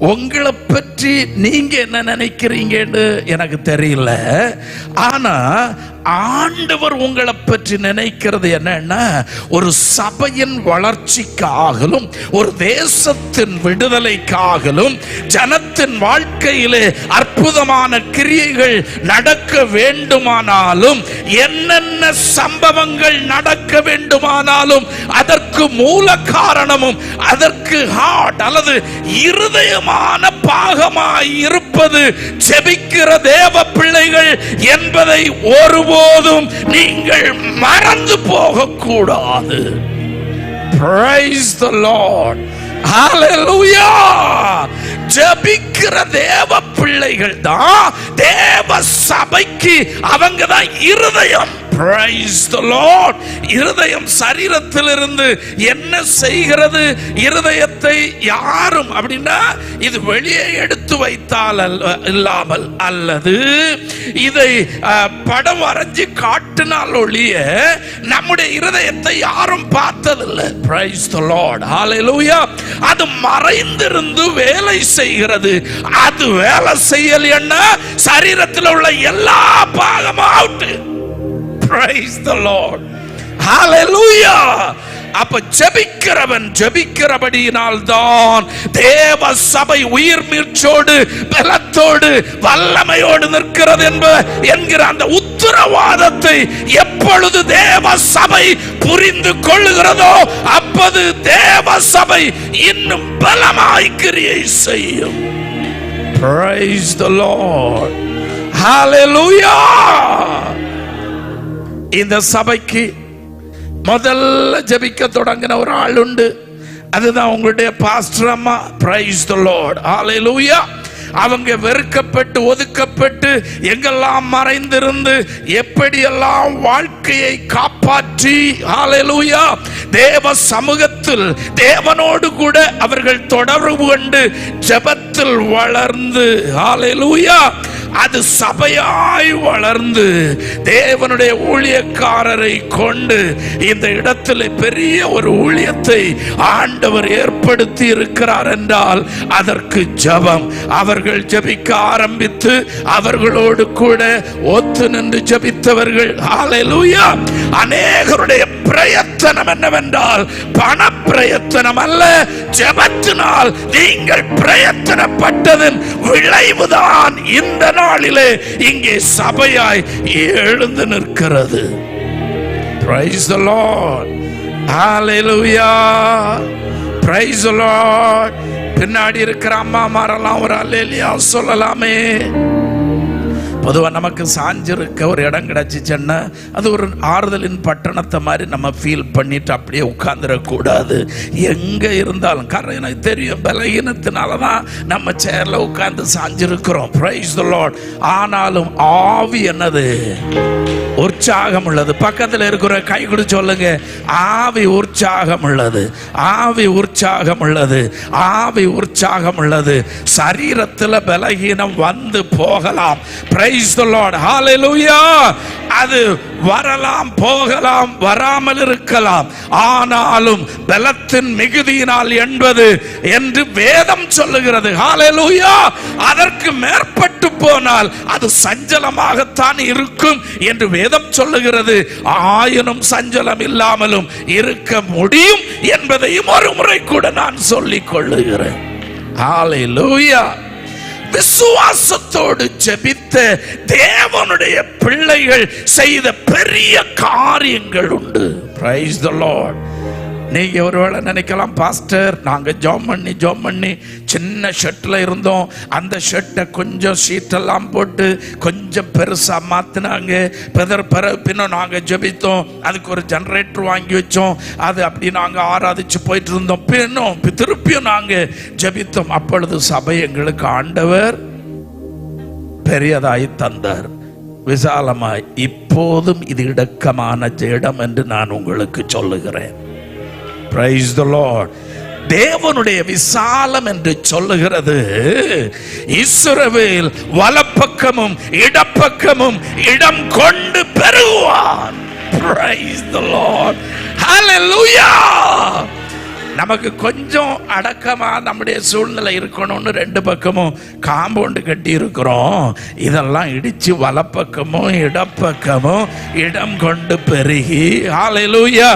உங்களை பற்றி நீங்க என்ன நினைக்கிறீங்கன்னு எனக்கு தெரியல. ஆனா ஆண்டவர் உங்களை பற்றி நினைக்கிறது என்னன்னா, ஒரு சபையின் வளர்ச்சிக்காகலும் ஒரு தேசத்தின் விடுதலைக்காகலும் ஜனத்தின் வாழ்க்கையிலே அற்புதமான கிரியைகள் நடக்க வேண்டுமானாலும், என்னென்ன சம்பவங்கள் நடக்க வேண்டுமானாலும் அதற்கு மூல காரணமும் அதற்கு ஹார்ட் அல்லது இருதயமான பாகமாய் இருப்பது ஜெபிக்கிற தேவ பிள்ளைகள் என்பதை ஒருபோதும் நீங்கள் மறந்து போக கூடாது. Praise the Lord. Hallelujah. ஜெபிக்கிற தேவ பிள்ளைகள் தான் தேவ சபைக்கு அவங்க தான் இருதயம். Praise the Lord. இருதயம் சரீரத்திலிருந்து என்ன செய்கிறது? இருதயத்தை யாரும் அப்படின்னா இது வெளியே எடுத்து வைத்தால் இல்லாமல் அல்லது இதை படம் வரைஞ்சி காட்டினால் ஒழிய நம்முடைய இருதயத்தை யாரும் பார்த்ததில்லை. Praise the Lord. Hallelujah. அது மறைந்திருந்து வேலை செய்கிறது. அது வேலை செய்யலைன்னா சரீரத்தில் உள்ள எல்லா பாகமும் out. Praise the Lord. Hallelujah. அப்ப ஜெபிக்கிறவன் ஜெபிக்கிறபடியினால் தான் தேவ சபை உயிர் மீட்சோடு பலத்தோடு வல்லமையோடு நிற்கிறது என்கிற அந்த உத்தரவாதத்தை எப்பொழுது தேவ சபை புரிந்து கொள்ளுகிறதோ அப்போது தேவ சபை இன்னும் பலமாய் கிரியை செய்யும். Praise the Lord. Hallelujah. இந்த சபைக்கு முதல்ல ஜெபிக்க தொடங்கின ஒரு ஆள் உண்டு. அதுதான் உங்களுடைய பாஸ்டர் அம்மா. Praise the Lord. Hallelujah. அவங்க வெறுக்கப்பட்டு ஒதுக்கப்பட்டு எங்கெல்லாம் மறைந்திருந்து எப்படியெல்லாம் வாழ்க்கையை காப்பாற்றி ஹalleluya தேவ சமூகத்தில் தேவனோடு கூட அவர்கள் தொடர்பு கொண்டு ஜெபத்தில் வளர்ந்து ஹalleluya அது சபையாய் வளர்ந்து தேவனுடைய ஊழியக்காரரை கொண்டு இந்த இடத்தில் பெரிய ஒரு ஊழியத்தை ஆண்டவர் ஏற்படுத்தி இருக்கிறார் என்றால் அதற்கு ஜெபம். அவர்கள் ஜெபிக்க ஆரம்பித்து அவர்களோடு கூட ஒத்து நின்று ஜெபித்தவர்கள் ஹalleluya. அநேகருடைய பிரயத்தனம் என்னவென்றால் பண பிரயத்தனம் அல்ல, ஜெபத்தினால் நீங்கள் பிரயத்தனப்பட்டதன் விளைவுதான் இந்த நாளிலே இங்கே சபையாய் எழுந்து நிற்கிறது. Praise the Lord. Hallelujah. Praise the Lord. பின்னாடி இருக்கிற அம்மா மாரெல்லாம் ஒரு அல்லேலியா சொல்லலாமே. பொதுவாக நமக்கு சாஞ்சிருக்க ஒரு இடம் கிடைச்சிச்சுன்னா அது ஒரு ஆறுதலின் பட்டணத்தை மாதிரி நம்ம ஃபீல் பண்ணிட்டு அப்படியே உட்கார்ந்துடக்கூடாது. எங்கே இருந்தாலும் காரணம் எனக்கு தெரியும் பலகீனத்தினால தான் நம்ம சேர்ல உட்கார்ந்து சாஞ்சிருக்கிறோம். Praise the Lord. ஆனாலும் ஆவி என்னது? உற்சாகம் உள்ளது. பக்கத்தில் இருக்கிற கை கொடு சொல்லுங்க, ஆவி உற்சாகம் உள்ளது, ஆவி உற்சாகம் உள்ளது, ஆவி உற்சாகம் உள்ளது. சரீரத்தில் பலகீனம் வந்து போகலாம். Praise the Lord. Hallelujah. அது வரலாம் போகலாம் வராமல் இருக்கலாம். ஆனாலும் பலத்தின் மிகுதியினால் என்பது என்று வேதம் சொல்லுகிறது. Hallelujah. அதற்கு மேற்பட்டு போனால் அது சஞ்சலமாகத்தான் இருக்கும் என்று வேதம் சொல்லுகிறது. ஆயினும் சஞ்சலம் இல்லாமலும் இருக்க முடியும் என்பதையும் ஒரு முறை கூட நான் சொல்லிக் கொள்ளுகிறேன். Hallelujah. விசுவாசத்தோடு ஜெபித்த தேவனுடைய பிள்ளைகள் செய்த பெரிய காரியங்கள் உண்டு. Praise the Lord. நீங்க ஒருவேளை நினைக்கலாம், பாஸ்டர் நாங்க ஜாம் பண்ணி சின்ன ஷர்ட்ல இருந்தோம், அந்த ஷர்ட்டை கொஞ்சம் ஷீட்டெல்லாம் போட்டு கொஞ்சம் பெருசா மாத்தினாங்க, பின்னும் நாங்க ஜெபித்தோம், அதுக்கு ஒரு ஜெனரேட்டர் வாங்கி வச்சோம், அது அப்படி நாங்க ஆராதிச்சு போயிட்டு இருந்தோம், பின்னும் திருப்பியும் நாங்க ஜெபித்தோம். அப்பொழுது சபை எங்களுக்கு ஆண்டவர் பெரியதாய் தந்தார், விசாலமாய். இப்போதும் இது இடுக்கமான இடம் என்று நான் உங்களுக்கு சொல்லுகிறேன். Praise the Lord. தேவனுடைய விசாலம் என்று சொல்லுகிறது இஸ்ரவேல் வலப்பக்கமும் இடப்பக்கமும் இடம் கொண்டு பெருகுவான். Praise the Lord. Hallelujah. நமக்கு கொஞ்சம் அடக்கமா நம்முடைய சூழ்நிலை இருக்கணும்னு ரெண்டு பக்கமும் காம்பவுண்டு கட்டி இருக்கிறோம். இதெல்லாம் இடிச்சு வலப்பக்கமும் இடப்பக்கமும் இடம் கொண்டு பெருகி, ஹல்லேலூயா.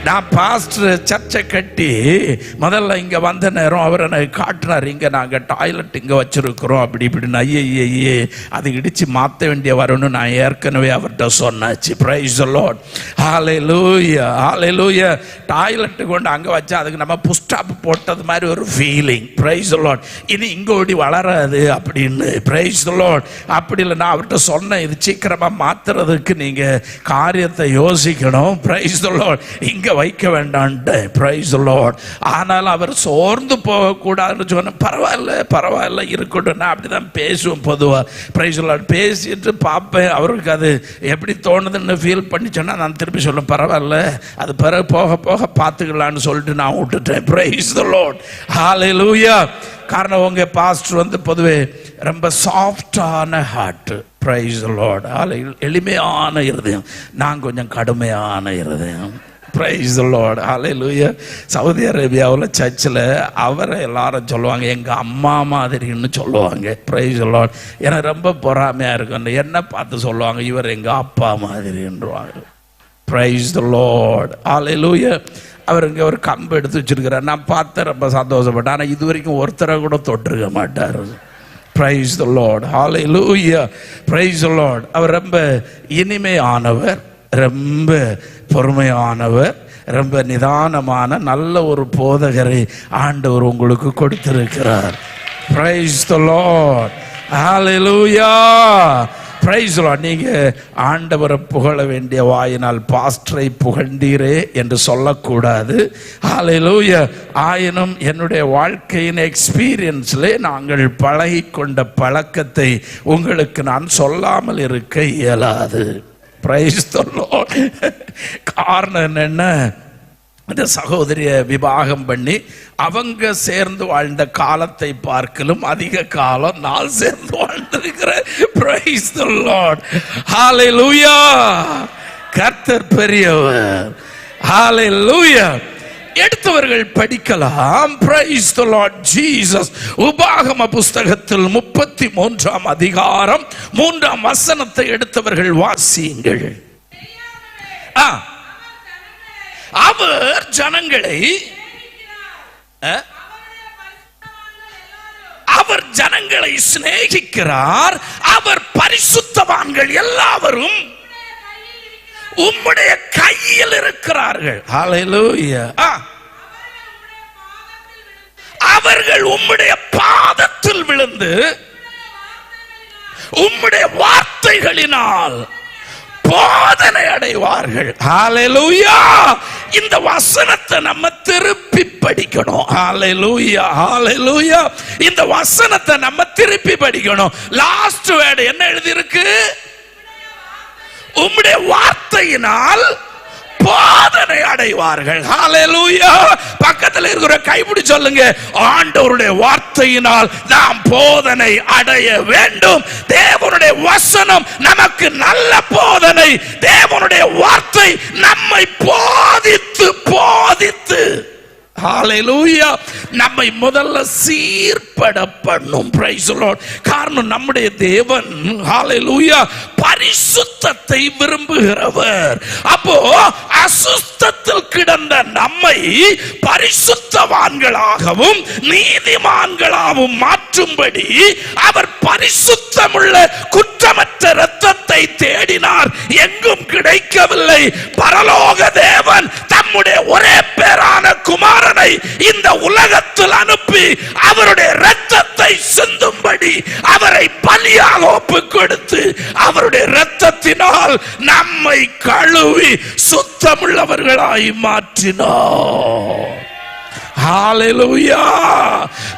நான் பாஸ்டர் சர்ச்சை கட்டி முதல்ல இங்கே வந்த நேரம் அவர் எனக்கு காட்டினார், இங்கே நாங்கள் டாய்லெட் இங்கே வச்சுருக்கிறோம் அப்படி இப்படின்னு. ஐயே அது இடித்து மாற்ற வேண்டிய வரணும்னு நான் ஏற்கனவே அவர்கிட்ட சொன்னாச்சு. Praise the Lord, hallelujah hallelujah. Toilet கொண்டு அங்கே வச்சா அதுக்கு நம்ம புஸ்டாப் போட்டது மாதிரி ஒரு ஃபீலிங். Price the Lord. இனி இங்கே ஓடி வளராது அப்படின்னு. Price the Lord. அப்படி இல்லை, நான் அவர்கிட்ட சொன்னேன், இது சீக்கிரமாக மாற்றுறதுக்கு நீங்கள் காரியத்தை யோசிக்கணும். Price the Lord. இங்கே வைக்க வேண்டான்ட்டு. Price the Lord. ஆனாலும் அவர் சோர்ந்து போகக்கூடாதுன்னு சொன்ன, பரவாயில்ல இருக்கட்டும். நான் அப்படி தான் பேசுவேன் பொதுவாக. Price the Lord. பேசிட்டு பார்ப்பேன், அவருக்கு அது எப்படி தோணுதுன்னு ஃபீல் பண்ணி சொன்னால் நான் திருப்பி சொல்லுவேன், பரவாயில்ல அது பிறகு போக போக பார்த்துக்கலான்னு சொல்லிட்டு நான் விட்டுட்டேன். பிரைஸ் தி லார்ட், ஹல்லேலூயா. காரணம் உங்க பாஸ்டர் பொதுவே ரொம்ப சாஃப்டான ஹார்ட். Price the Lord. எளிமையான இருதயம். நான் கொஞ்சம் கடுமையான இருதயம். Price the Lord, hallelujah. Saudi அரேபியாவில் சர்ச்சில் அவரை எல்லாரும் சொல்லுவாங்க எங்கள் அம்மா மாதிரின்னு சொல்லுவாங்க. Price the Lord. எனக்கு ரொம்ப பொறாமையாக இருக்கும். என்ன பார்த்து சொல்லுவாங்க, இவர் எங்கள் அப்பா மாதிரின்றாங்க. பிரைஸ் தி லார்ட், ஹல்லேலூயா. அவர் இங்கே ஒரு கம்பு எடுத்து வச்சிருக்கிறார். நான் பார்த்து ரொம்ப சந்தோஷப்பட்டேன். ஆனால் இது வரைக்கும் ஒருத்தரை கூட தொட்டிருக்க மாட்டார். Praise the Lord, hallelujah. Praise the Lord. அவர் ரொம்ப இனிமையானவர், ரொம்ப பொறுமையானவர், ரொம்ப நிதானமான நல்ல ஒரு போதகரை ஆண்டவர் உங்களுக்கு கொடுத்திருக்கிறார். Price the Lord, hallelujah. Praise the Lord. நீங்க ஆண்டவரை புகழ வேண்டிய வாயினால் பாஸ்டரை புகழ்ந்தீரே என்று சொல்லக்கூடாது. ஹல்லேலூயா. ஆயினும் என்னுடைய வாழ்க்கையின் எக்ஸ்பீரியன்ஸ்ல நாங்கள் பழகி கொண்ட பழக்கத்தை உங்களுக்கு நான் சொல்லாமல் இருக்க இயலாது. Price the Lord. காரணம் என்னன்னா, அந்த சகோதரிய விவாகம் பண்ணி அவங்க சேர்ந்து வாழ்ந்த காலத்தை பார்க்கலும் அதிக காலம் நான் சேர்ந்து வாழ்ந்திருக்கிறேன். Price the Lord, hallelujah. கர்த்தர் பெரியவர், ஹல்லேலூயா. எடுத்தவர்கள் படிக்கலாம். Praise the Lord Jesus. உபாகம புஸ்தகத்தில் 33ஆம் அதிகாரம் 3ஆம் வசனத்தை எடுத்தவர்கள் வாசியுங்கள். அவர் ஜனங்களை சிநேகிக்கிறார். அவர் பரிசுத்தவான்கள் எல்லாவரும் உம்முடைய கையில் இருக்கிறார்கள். ஹல்லேலூயா. அவர்கள் உம்முடைய பாதத்தில் விழுந்து உம்முடைய வார்த்தைகளினால் போதனை அடைவார்கள். ஹல்லேலூயா. இந்த வசனத்தை நம்ம திருப்பி படிக்கணும். ஹல்லேலூயா ஹல்லேலூயா. இந்த வசனத்தை நம்ம திருப்பி படிக்கணும். லாஸ்ட் வேர்ட் என்ன எழுதி இருக்கு? உம்முடைய வார்த்தையினால் போதனை அடைவார்கள். ஹல்லேலூயா. பக்கத்தில் இருக்கிற கைப்பிடி சொல்லுங்க, ஆண்டவருடைய வார்த்தையினால் நாம் போதனை அடைய வேண்டும். தேவனுடைய வசனம் நமக்கு நல்ல போதனை. தேவனுடைய வார்த்தை நம்மை போதித்து ஹல்லேலூயா நம்மை முதல்ல சீர்பட பண்ணும். Price the Lord. காரணம் நம்முடைய தேவன் ஹல்லேலூயா பரிசுத்தத்தை விரும்புகிறவர். அப்போ அசுத்தத்தில் கிடந்த நம்மை பரிசுத்தவான்களாகவும் நீதிமான்களாகவும் மாற்றும்படி அவர் பரிசுத்தமுள்ள குற்றமற்ற இரத்தத்தை தேடினார். எங்கும் கிடைக்கவில்லை. பரலோக தேவன் தம்முடைய ஒரே பேரான குமாரனை இந்த உலகத்தில் அனுப்பி அவருடைய இரத்தத்தை சிந்தும்படி அவரை பலியாக ஒப்புக் கொடுத்து அவருடைய இரத்தத்தினால் நம்மை கழுவி சுத்தமுள்ளவர்களாய் மாற்றினார். Hallelujah.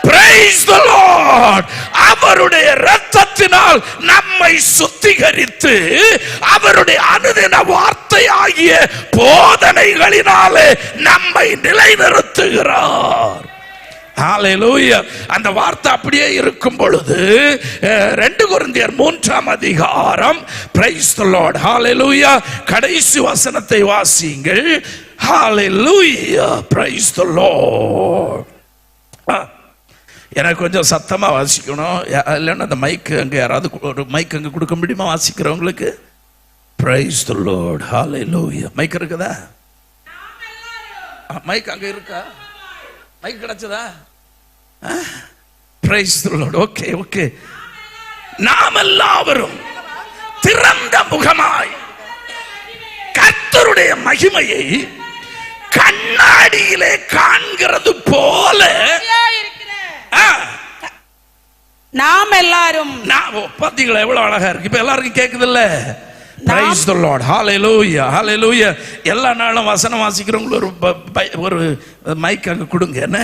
Praise the Lord. அவருடைய இரத்தத்தினால் நம்மை சுத்திகரித்து அவருடைய அனுதின வார்த்தையாகிய போதனைகளினாலே நம்மை நிலைநிறுத்துகிறார். ஹல்லேலூயா. அந்த வார்த்தை அப்படியே இருக்கும் பொழுது 2 கொரிந்தியர் 3ஆம் அதிகாரம், பிரைஸ் தி லார்ட், ஹல்லேலூயா, கடைசி வசனத்தை வாசியுங்கள். Hallelujah. Praise the Lord. எனக்கு கொஞ்சம் சத்தமா வாசிக்கணும், இல்லைன்னா அந்த மைக் அங்கே யாராவது ஒரு மைக் அங்கே கொடுக்க முடியுமா வாசிக்கிறவங்களுக்கு? Praise the Lord. Hallelujah. Mic இருக்குதா? மைக் அங்கே இருக்கா? மைக் கிடைச்சதா? Praise the Lord. Okay okay. நாம் எல்லாவரும் திறந்த முகமாய் கர்த்தருடைய மகிமையை கண்ணாடியிலே காண்கிறது போல நாம் எல்லாரும். பாத்தீங்களா எவ்வளவு அழகா இருக்கு? இப்ப எல்லாருக்கும் கேக்குது இல்ல? Praise the Lord. Hallelujah. Hallelujah. எல்லா நாளும் வசனம் வாசிக்கிறவங்களுக்கு ஒரு மைக் அங்க கொடுங்க என்ன?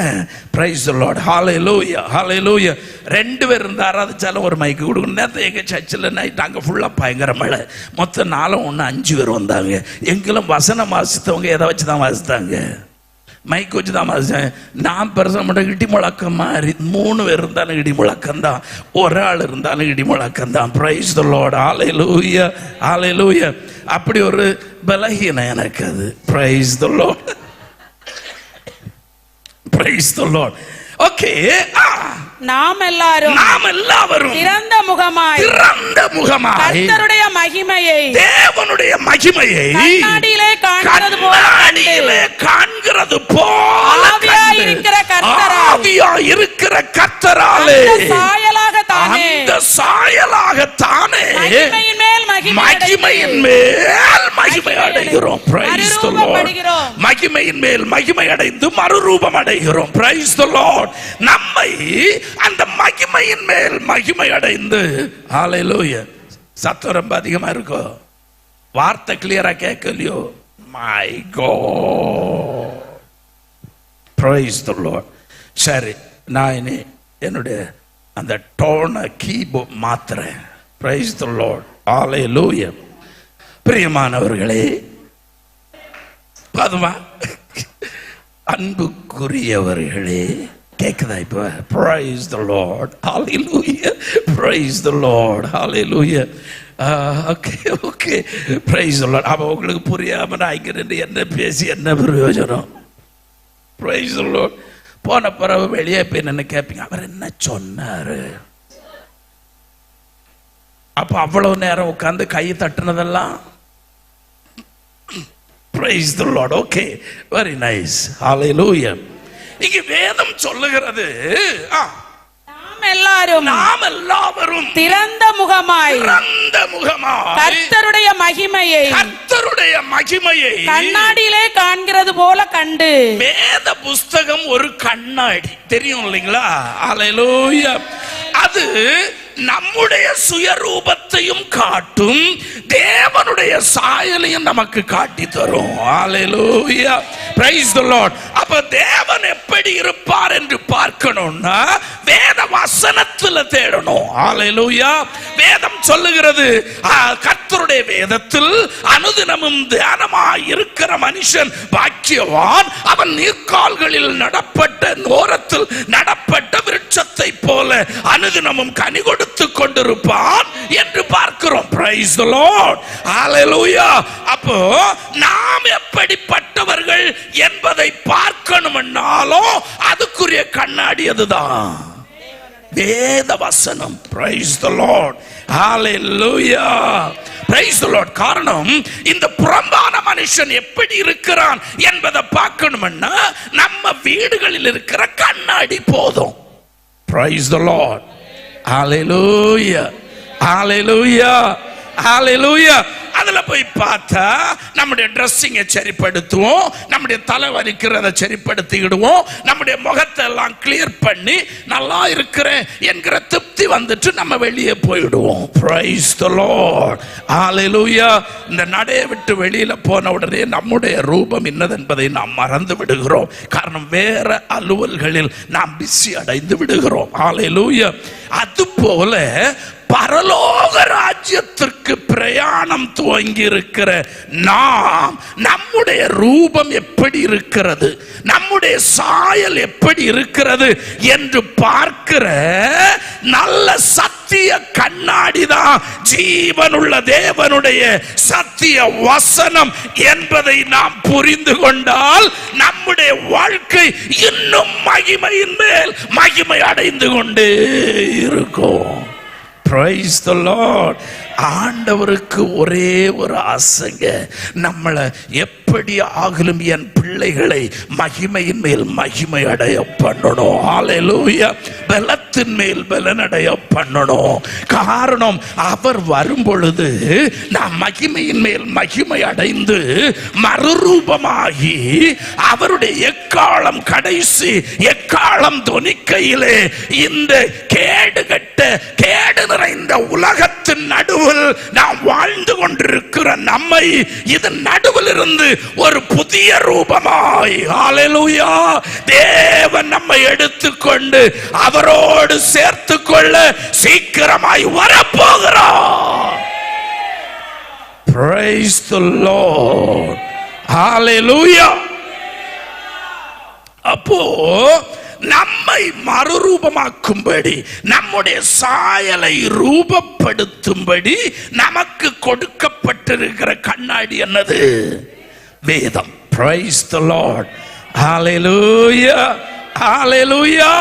Praise the Lord. Hallelujah. Hallelujah. 2 பேர் இருந்தா ஆராதிச்சாலும் ஒரு மைக் கொடுங்க. நேரத்தை எங்க சர்ச்சில் நைட் அங்கே ஃபுல்லாக பயங்கர மழை, மொத்தம் 4 1 5 பேர் வந்தாங்க. எங்களும் வசனம் வாசித்தவங்க எதை வச்சு தான் வாசித்தாங்க? மைக் வச்சு தான் வாசித்தேன். நான் பெருசாக மட்டும் இடி முழக்கம் மாதிரி 3 பேர் இருந்தாலும் இடி முழக்கம் தான், ஒரு ஆள் இருந்தாலும் இடி முழக்கம் தான். Praise the Lord. Hallelujah. Hallelujah. அப்படி ஒரு பலகீனம் எனக்கு அது. Praise the Lord. Praise the Lord. Okay. நாம் எல்லாரும் திறந்த முகமாய் கர்த்தருடைய மகிமையை, தேவனுடைய மகிமையை கண்ணாடியிலே காண்கிறது போல ஆவியாய் இருக்கிற கர்த்தராலே அந்த சாயலாகத்தானே மகிமையின் மேல் மகிமை அடைகிறோம். Praise the Lord. மகிமையின் மேல் மகிமை அடைந்து மறுரூபம் அடைகிறோம். Praise the Lord. நம்மை அந்த மகிமையின் மேல் மகிமை அடைந்து, ஹalleluya. சத்தம் ரொம்ப அதிகமா இருக்கோ? வார்த்தை கிளியரா கேட்கலையோ? My God. Praise the Lord. சரி, நான் இனி என்னுடைய அந்த டோனை keyboard மாத்துறேன். Praise the Lord. Hallelujah. பிரியமானவர்களே, பதுமா அன்புக்குரியவர்களே, கேக்குதா இப்ப? Praise the Lord. Hallelujah. Praise the Lord. Hallelujah. Okay. Praise the Lord. அப்ப உங்களுக்கு புரியாம நான் இங்க என்ன பேசி என்ன பிரயோஜனம்? Praise the Lord. போன பிறகு வெளியே போய் என்ன கேட்பீங்க, அவர் என்ன சொன்னாரு? அப்ப அவ்வளவு நேரம் உட்கார்ந்து கை தட்டுனதெல்லாம் Praise the Lord. Okay. Very nice. Hallelujah. இங்க வேதம் சொல்லுகிறது, நாம் எல்லாரும் திறந்த முகமாய் கர்த்தருடைய மகிமையை கண்ணாடியிலே காண்கிறது போல கண்டு. வேத புஸ்தகம் ஒரு கண்ணாடி, தெரியும் இல்லைங்களா? ஹalleluya. அது நம்முடைய சுயரூபத்தையும் காட்டும், தேவனுடைய சாயலையும் நமக்கு காட்டி தரும். ஹalleluya. Praise the Lord. அப்ப தேவன் எப்படி இருப்பார் என்று பார்க்கணும்னா வேத வசனத்துல தேடணும். ஹalleluya. வேதம் சொல்லுகிறது, கர்த்தருடைய வேதத்தில் அனுதினமும் தியானமாய் இருக்கிற மனுஷன் பாக்கியவான், அவன் நீர்க்கால்களில் நடப்பட்ட ஓரத்தில் நடப்பட்ட விருட்சத்தை போல அனுதினமும் கனி கொடுத்து கொண்டிருப்பான் என்று பார்க்கிறோம். Praise the Lord. Hallelujah. அப்போ நாம் எப்படிப்பட்டவர்கள் என்பதை பார்க்கணும்னாலும் அதுக்குரிய கண்ணாடி அதுதான் வேத வசனம். Praise the Lord. Hallelujah. Praise the Lord. காரணம், இந்த புறம்பான மனுஷன் எப்படி இருக்கிறான் என்பதை பார்க்கணும்னா நம்ம வீடுகளில் இருக்கிற கண்ணாடி போதும். Praise the Lord. Hallelujah. Hallelujah. Hallelujah. அதுல போய் பார்த்தா நம்முடைய ட்ரெஸ்ஸிங்கை சரிப்படுத்துவோம், நம்முடைய தலை வலிக்கிறத சரிப்படுத்திடுவோம், நம்முடைய முகத்தை எல்லாம் கிளியர் பண்ணி நல்லா இருக்கிறேன் என்கிற திருப்தி வந்துட்டு நம்ம வெளியே போயிடுவோம். Praise the Lord. Hallelujah. இந்த நடையை விட்டு வெளியில போன உடனே நம்முடைய ரூபம் என்னது என்பதை நாம் மறந்து விடுகிறோம். காரணம், வேற அலுவல்களில் நாம் பிஸி அடைந்து விடுகிறோம். Hallelujah. அதுபோல பரலோக ராஜ்யத்திற்கு பிரயாணம் துவங்கி இருக்கிற நாம், நம்முடைய ரூபம் எப்படி இருக்கிறது, நம்முடைய சாயல் எப்படி இருக்கிறது என்று பார்க்கிற நல்ல சத்திய கண்ணாடி தான் ஜீவனுள்ள தேவனுடைய சத்திய வசனம் என்பதை நாம் புரிந்து கொண்டால் நம்முடைய வாழ்க்கை இன்னும் மகிமையின் மேல் மகிமை அடைந்து கொண்டே இருக்கும். Praise the Lord. ஆண்டவருக்கு ஒரே ஒரு ஆசைங்க, நம்மளை எப்படி ஆகலும் என் பிள்ளைகளை மகிமையின் மேல் மகிமை அடைய பண்ணணும். ஹல்லேலூயா. பலத்தின் மேல் பலனடைய பண்ணணும். காரணம், அவர் வரும் பொழுது நாம் மகிமையின் மேல் மகிமை அடைந்து மறுரூபமாகி அவருடைய எக்காலம் கடைசி எக்காலம் தொனிக்கையிலே இந்த கேடு நிறைந்த உலகத்தின் நடுவில் நாம் வாழ்ந்து கொண்டிருக்கிற நம்மை இதன் நடுவில் இருந்து ஒரு புதிய ரூபமாய், ஹல்லேலூயா, தேவன் நம்மை எடுத்துக்கொண்டு அவரோடு சேர்த்து கொள்ள சீக்கிரமாய் வரப்போகிறார். Praise the Lord. Hallelujah. அப்போ நம்மை மறுரூபமாக்கும்படி, நம்முடைய சாயலை ரூபப்படுத்தும்படி நமக்கு கொடுக்கப்பட்டிருக்கிற கண்ணாடி என்னது? வேதம். Praise the Lord. Hallelujah. Hallelujah.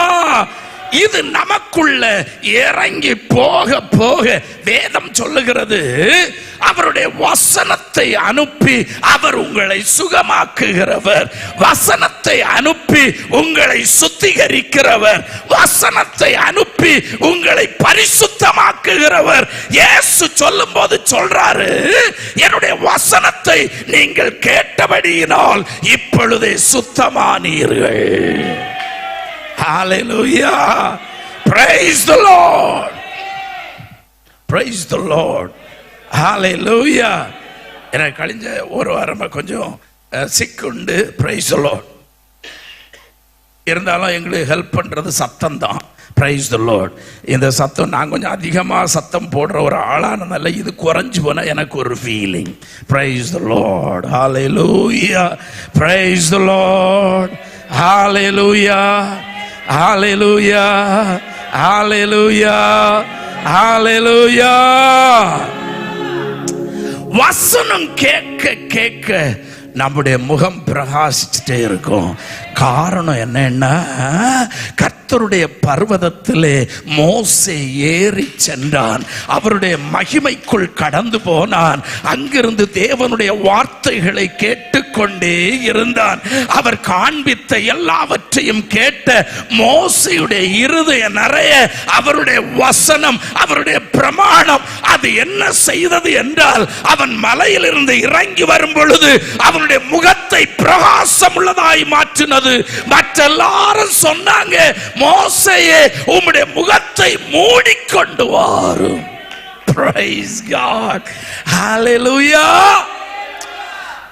இது நமக்குள்ள இறங்கி போக போக வேதம் சொல்லுகிறது, அவருடைய வசனத்தை அனுப்பி அவர் உங்களை சுகமாக்குகிறவர், வசனத்தை அனுப்பி உங்களை சுத்திகரிக்கிறவர், வசனத்தை அனுப்பி உங்களை பரிசுத்தமாக்குகிறவர். இயேசு சொல்லும் போது சொல்றாரு, என்னுடைய வசனத்தை நீங்கள் கேட்டபடியினால் இப்பொழுதே சுத்தமானீர்கள். Hallelujah. Praise the Lord. Praise the Lord. Hallelujah. எனக்கு கழிஞ்ச ஒரு வாரமா கொஞ்சம் சிக்குண்டு. Praise the Lord. இருந்தாலும் எங்களுக்கு ஹெல்ப் பண்றது சத்தம் தான். Praise the Lord. இந்த சத்தம் நான் கொஞ்சம் அதிகமாக சத்தம் போடுற ஒரு ஆளானதால இது குறைஞ்சு போனா எனக்கு ஒரு feeling. Praise the Lord. Hallelujah. Praise the Lord. Hallelujah. Hallelujah. Hallelujah. Hallelujah. வசனம் கேட்க கேட்க நம்முடைய முகம் பிரகாசிச்சுட்டே இருக்கும். காரணம் என்னன்னா, கர்த்தருடைய பர்வதத்திலே மோசே ஏறி சென்றான், அவருடைய மகிமைக்குள் கடந்து போனான், அங்கிருந்து தேவனுடைய வார்த்தைகளை கேட்டுக்கொண்டே இருந்தான். அவர் காண்பித்த எல்லாவற்றையும் கேட்ட மோசேயுடைய இருதய நிறைய அவருடைய வசனம், அவருடைய பிரமாணம் அது என்ன செய்தது என்றால், அவன் மலையிலிருந்து இறங்கி வரும் பொழுது அவனுடைய முகத்தை பிரகாசம் உள்ளதாய் மாற்றினது. மற்றெல்லாரும் சொன்னாங்க, மோசேயே உம்முடைய முகத்தை மூடிக்கொண்டு வாரும். Praise God. Hallelujah.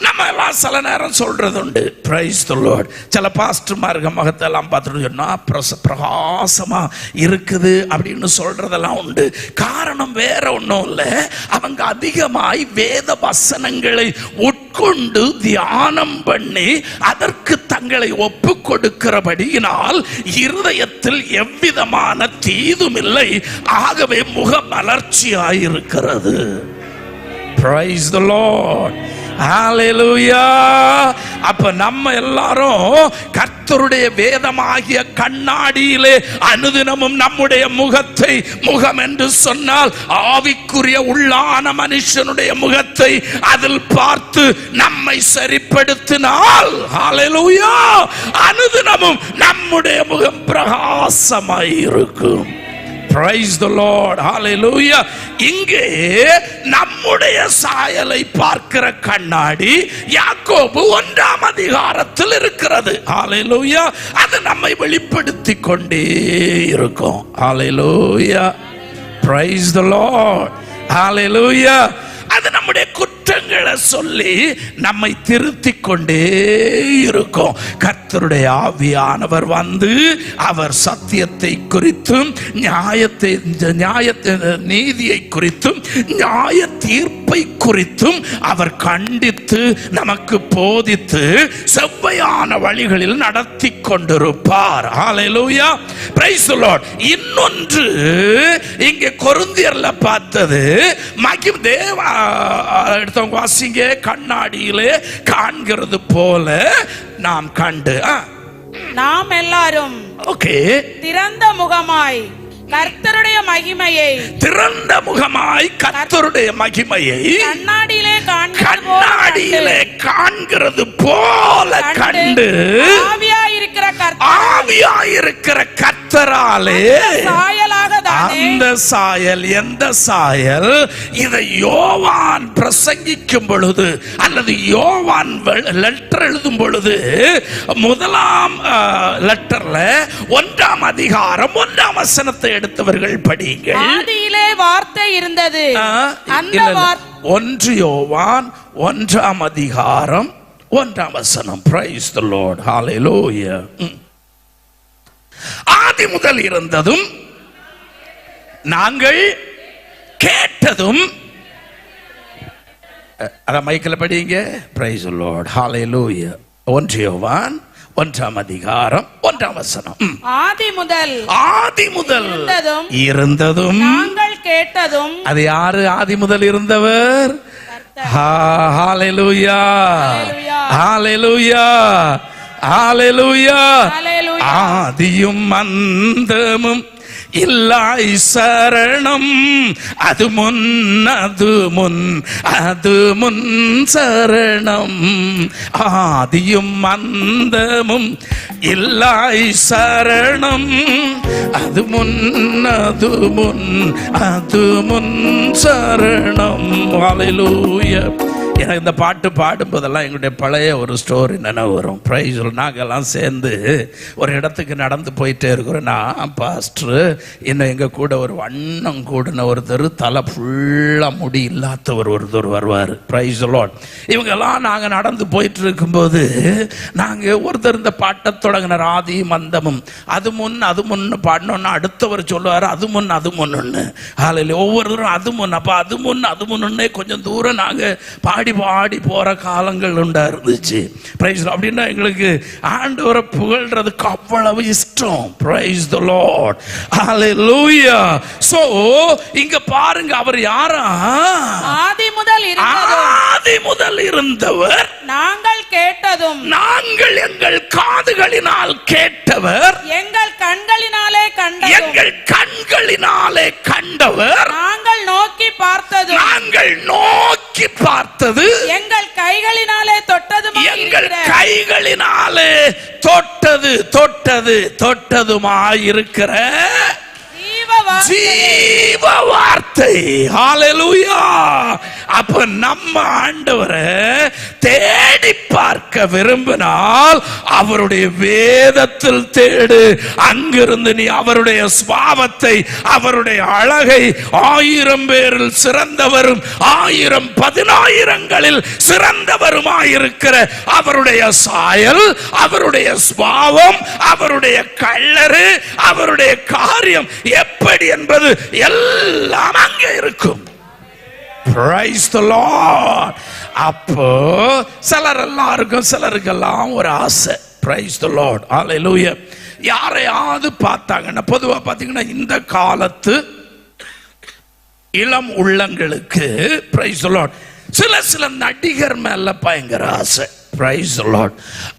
நம்ம எல்லாம் சில நேரம் சொல்றது உண்டு, Praise the Lord. சில பாஸ்டர்மார்க முகத்தெல்லாம் பார்த்துட்டு சொன்னா பிரகாசமா இருக்குது அப்படின்னு சொல்றதெல்லாம் உண்டு. காரணம் வேற ஒன்றும் இல்லை, அவங்க அதிகமாய் வேத வசனங்களை உட்கொண்டு தியானம் பண்ணி அதற்கு தங்களை ஒப்பு கொடுக்கிறபடியினால் இருதயத்தில் எவ்விதமான தீதும் இல்லை, ஆகவே முக மலர்ச்சியாயிருக்கிறது. Praise the Lord. Hallelujah. அப்ப நம்ம எல்லாரும் கர்த்தருடைய வேதமாகிய கண்ணாடியிலே அனுதினமும் நம்முடைய முகத்தை, முகம் என்று சொன்னால் ஆவிக்குரிய உள்ளான மனுஷனுடைய முகத்தை அதில் பார்த்து நம்மை சரிப்படுத்தினால், ஹல்லேலூயா, அனுதினமும் நம்முடைய முகம் பிரகாசமாய் இருக்கும். Praise the Lord. Hallelujah. இங்கே நம்முடைய சாயலை பார்க்கிற கண்ணாடி யாக்கோபு 1ஆம் அதிகாரத்தில் இருக்கிறது. Hallelujah. அது நம்மை வெளிப்படுத்தி கொண்டே இருக்கும். Hallelujah. Praise the Lord. Hallelujah. அது நம்முடைய குற்றங்களை சொல்லி நம்மை திருத்திக் கொண்டே இருக்கும். கர்த்தருடைய ஆவியானவர் வந்து அவர் சத்தியத்தை குறித்தும் நியாயத்தை நீதியை குறித்தும் நியாய தீர்ப்பை குறித்தும் அவர் கண்டித்து நமக்கு போதித்து செவ்வையான வழிகளில் நடத்தி கொண்டிருப்பார். ஹல்லேலூயா, பிரைஸ் தி லார்ட். இன்னொன்று இங்கே கொரிந்தியர்ல பார்த்தது தேவ எடுத்தவங்க வாசிங்க, கண்ணாடியிலே காண்கிறது போல நாம் கண்டு நாம் எல்லாரும் ஓகே திறந்த முகமாய் கர்த்தருடைய மகிமையை கண்ணாடியிலே காண்கிறது போல கண்டு ஆவியாயிருக்கிற கர்த்தராலே அந்த சாயல், எந்த சாயல்? இதை யோவான் பிரசங்கிக்கும் பொழுது அல்லது யோவான் லெட்டர் எழுதும் பொழுது முதலாம் லெட்டர்ல 1ஆம் அதிகாரம் 1ஆம் வசனத்தை எடுத்தவர்கள் படியுங்கள். ஆதியிலே வார்த்தை இருந்தது. அந்த 1 யோவான் 1ஆம் அதிகாரம் 1ஆம் வசனம். பிரைஸ் தி லார்ட், ஹல்லேலூயா. ஆதி முதல் இருந்ததும் நாங்கள் கேட்டதும், அத மைக்கில் படிங்க. பிரைஸ் தி லார்ட், ஹல்லேலூயா. 1 யோவான் 1ஆம் அதிகாரம் 1ஆம் வசனம். ஆதி முதல் இருந்ததும் நாங்கள் கேட்டதும். அது யாரு ஆதி முதல் இருந்தவர்? ஹல்லேலூயா, ஹல்லேலூயா, ஹல்லேலூயா. ஆதியும் அந்தமும் இல்லாய் சரணம், அது முன் சரணம். ஆதியும் அந்தமும் இல்லாய் சரணம், அது முன் சரணம். ஹல்லேலூயா. எனக்கு இந்த பாட்டு பாடும்போதெல்லாம் எங்களுடைய பழைய ஒரு ஸ்டோரி நினைவு வரும். பிரைஸ், நாங்கெல்லாம் சேர்ந்து ஒரு இடத்துக்கு நடந்து போயிட்டே இருக்கிறோம். நான் பாஸ்டர், இன்னும் எங்கள் கூட ஒரு வண்ணம் கூடின ஒருத்தர், தலை ஃபுல்லாக முடி இல்லாதவர் ஒருத்தர் வருவார். Price the Lord. இவங்கெல்லாம் நாங்கள் நடந்து போயிட்டு இருக்கும்போது நாங்கள் ஒருத்தர் இந்த பாட்டை தொடங்கினார், ஆதியும் அந்தமும். அது முன் பாடினோன்னா அடுத்தவர் சொல்லுவார் அது முன்னு. அதில் ஒவ்வொருத்தரும் அது முன். அப்போ அது முன்னே கொஞ்சம் தூரம் நாங்கள் பாடி போற காலங்கள் உண்டா இருந்துச்சு. பிரைஸ் அப்படின்னா எங்களுக்கு ஆண்டவரை புகழ்றதுக்கு அவ்வளவு இஷ்டம். Price the Lord, hallelujah. So இங்க பாருங்க, அவர் யாரா? ஆதி முதல் இருந்தவர். நாங்கள் கேட்டதும், நாங்கள் எங்கள் காதுகளினால் கேட்டவர், எங்கள் கண்களினாலே கண்டவர், நாங்கள் நோக்கி பார்த்தது, எங்கள் கைகளினாலே தொட்டதுமாயிருக்கிற ஜீவ வார்த்தை. ஹல்லேலூயா. அப்ப நம்ம ஆண்டவரை தேடி பார்க்க விரும்பினால் அவருடைய வேதத்தில் தேடு. அங்கிருந்து நீ அவருடைய சுபாவத்தை, அவருடைய அழகை, 1000 பேரில் சிறந்தவரும் 1000 10,000ங்களில் சிறந்தவருமாயிருக்கிற அவருடைய சாயல், அவருடைய சுபாவம், அவருடைய கல்லறு, அவருடைய காரியம் எப்படி என்பது எல்லாம் அங்கே இருக்கும். Praise the Lord. அப்போ சிலருக்கெல்லாம் ஒரு ஆசை. Praise the Lord. Hallelujah. யாரையாவது பார்த்தாங்கன்னா, பொதுவாக பார்த்தீங்கன்னா இந்த காலத்து இளம் உள்ளங்களுக்கு Praise the Lord, சில நடிகர் மேல பயங்கர ஆசை. Praise the Lord.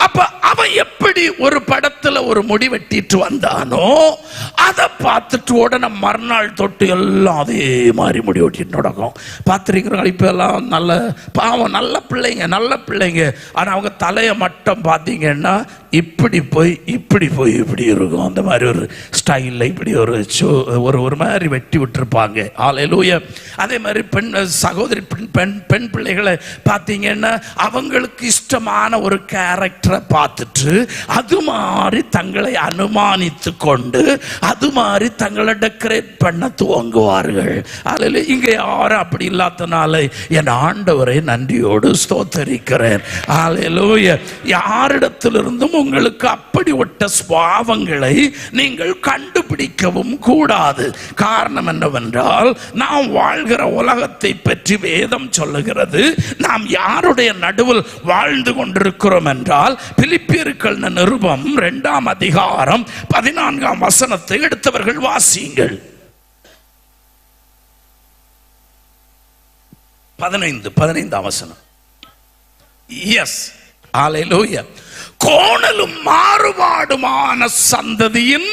அப்ப அவன் எப்படி ஒரு படத்துல ஒரு முடி வெட்டிட்டு வந்தானோ அதை பார்த்துட்டு உடனே மறுநாள் தொட்டு எல்லாம் அதே மாதிரி முடி வெட்டிட்டு நடக்கும். பார்த்துருக்கிறோம். இப்ப எல்லாம் நல்ல பாவம், நல்ல பிள்ளைங்க. ஆனா அவங்க தலையை மட்டும் பார்த்தீங்கன்னா இப்படி போய் இப்படி இருக்கும். அந்த மாதிரி ஒரு ஸ்டைலில் இப்படி ஒரு மாதிரி வெட்டி விட்டுருப்பாங்க. ஹல்லேலூயா. அதே மாதிரி சகோதரி பெண் பிள்ளைகளை பார்த்தீங்கன்னா அவங்களுக்கு இஷ்டமா மோசமான ஒரு கேரக்டரை பார்த்துட்டு அது மாதிரி தங்களை அனுமானித்து கொண்டு அது மாதிரி தங்களை டெக்கரேட் பண்ண துவங்குவார்கள். அதில் இங்கே யாரும் அப்படி இல்லாதனால என் ஆண்டவரை நன்றியோடு ஸ்தோத்தரிக்கிறேன். அல்லேலூயா. யாரிடத்திலிருந்தும் உங்களுக்கு அப்படிப்பட்ட சுபாவங்களை நீங்கள் கண்டுபிடிக்கவும் கூடாது. காரணம் என்னவென்றால் நாம் வாழ்கிற உலகத்தை பற்றி வேதம் சொல்லுகிறது. நாம் யாருடைய நடுவில் வாழ்ந்து கொண்டிருக்கிறோம் என்றால் பிலிப்பியர்கள் நிருபம் 2ஆம் அதிகாரம் 14ஆம் வசனத்தை எடுத்தவர்கள் வாசியுங்கள். 15ஆம் வசனம். எஸ், அல்லேலூயா. கோணலும் மாறுபாடுமான சந்ததியின்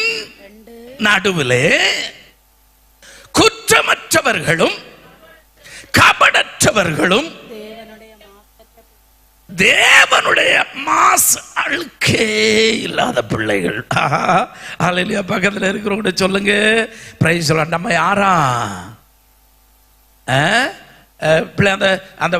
நடுவிலே குற்றமற்றவர்களும் கபடற்றவர்களும் தேவனுடைய மாசு அழுக்கே இல்லாத பிள்ளைகள். அல்லேலூயா. பக்கத்தில் இருக்கிறவங்க சொல்லுங்க, பிரைஸ் தி லார்ட். நம்ம யாரா அந்த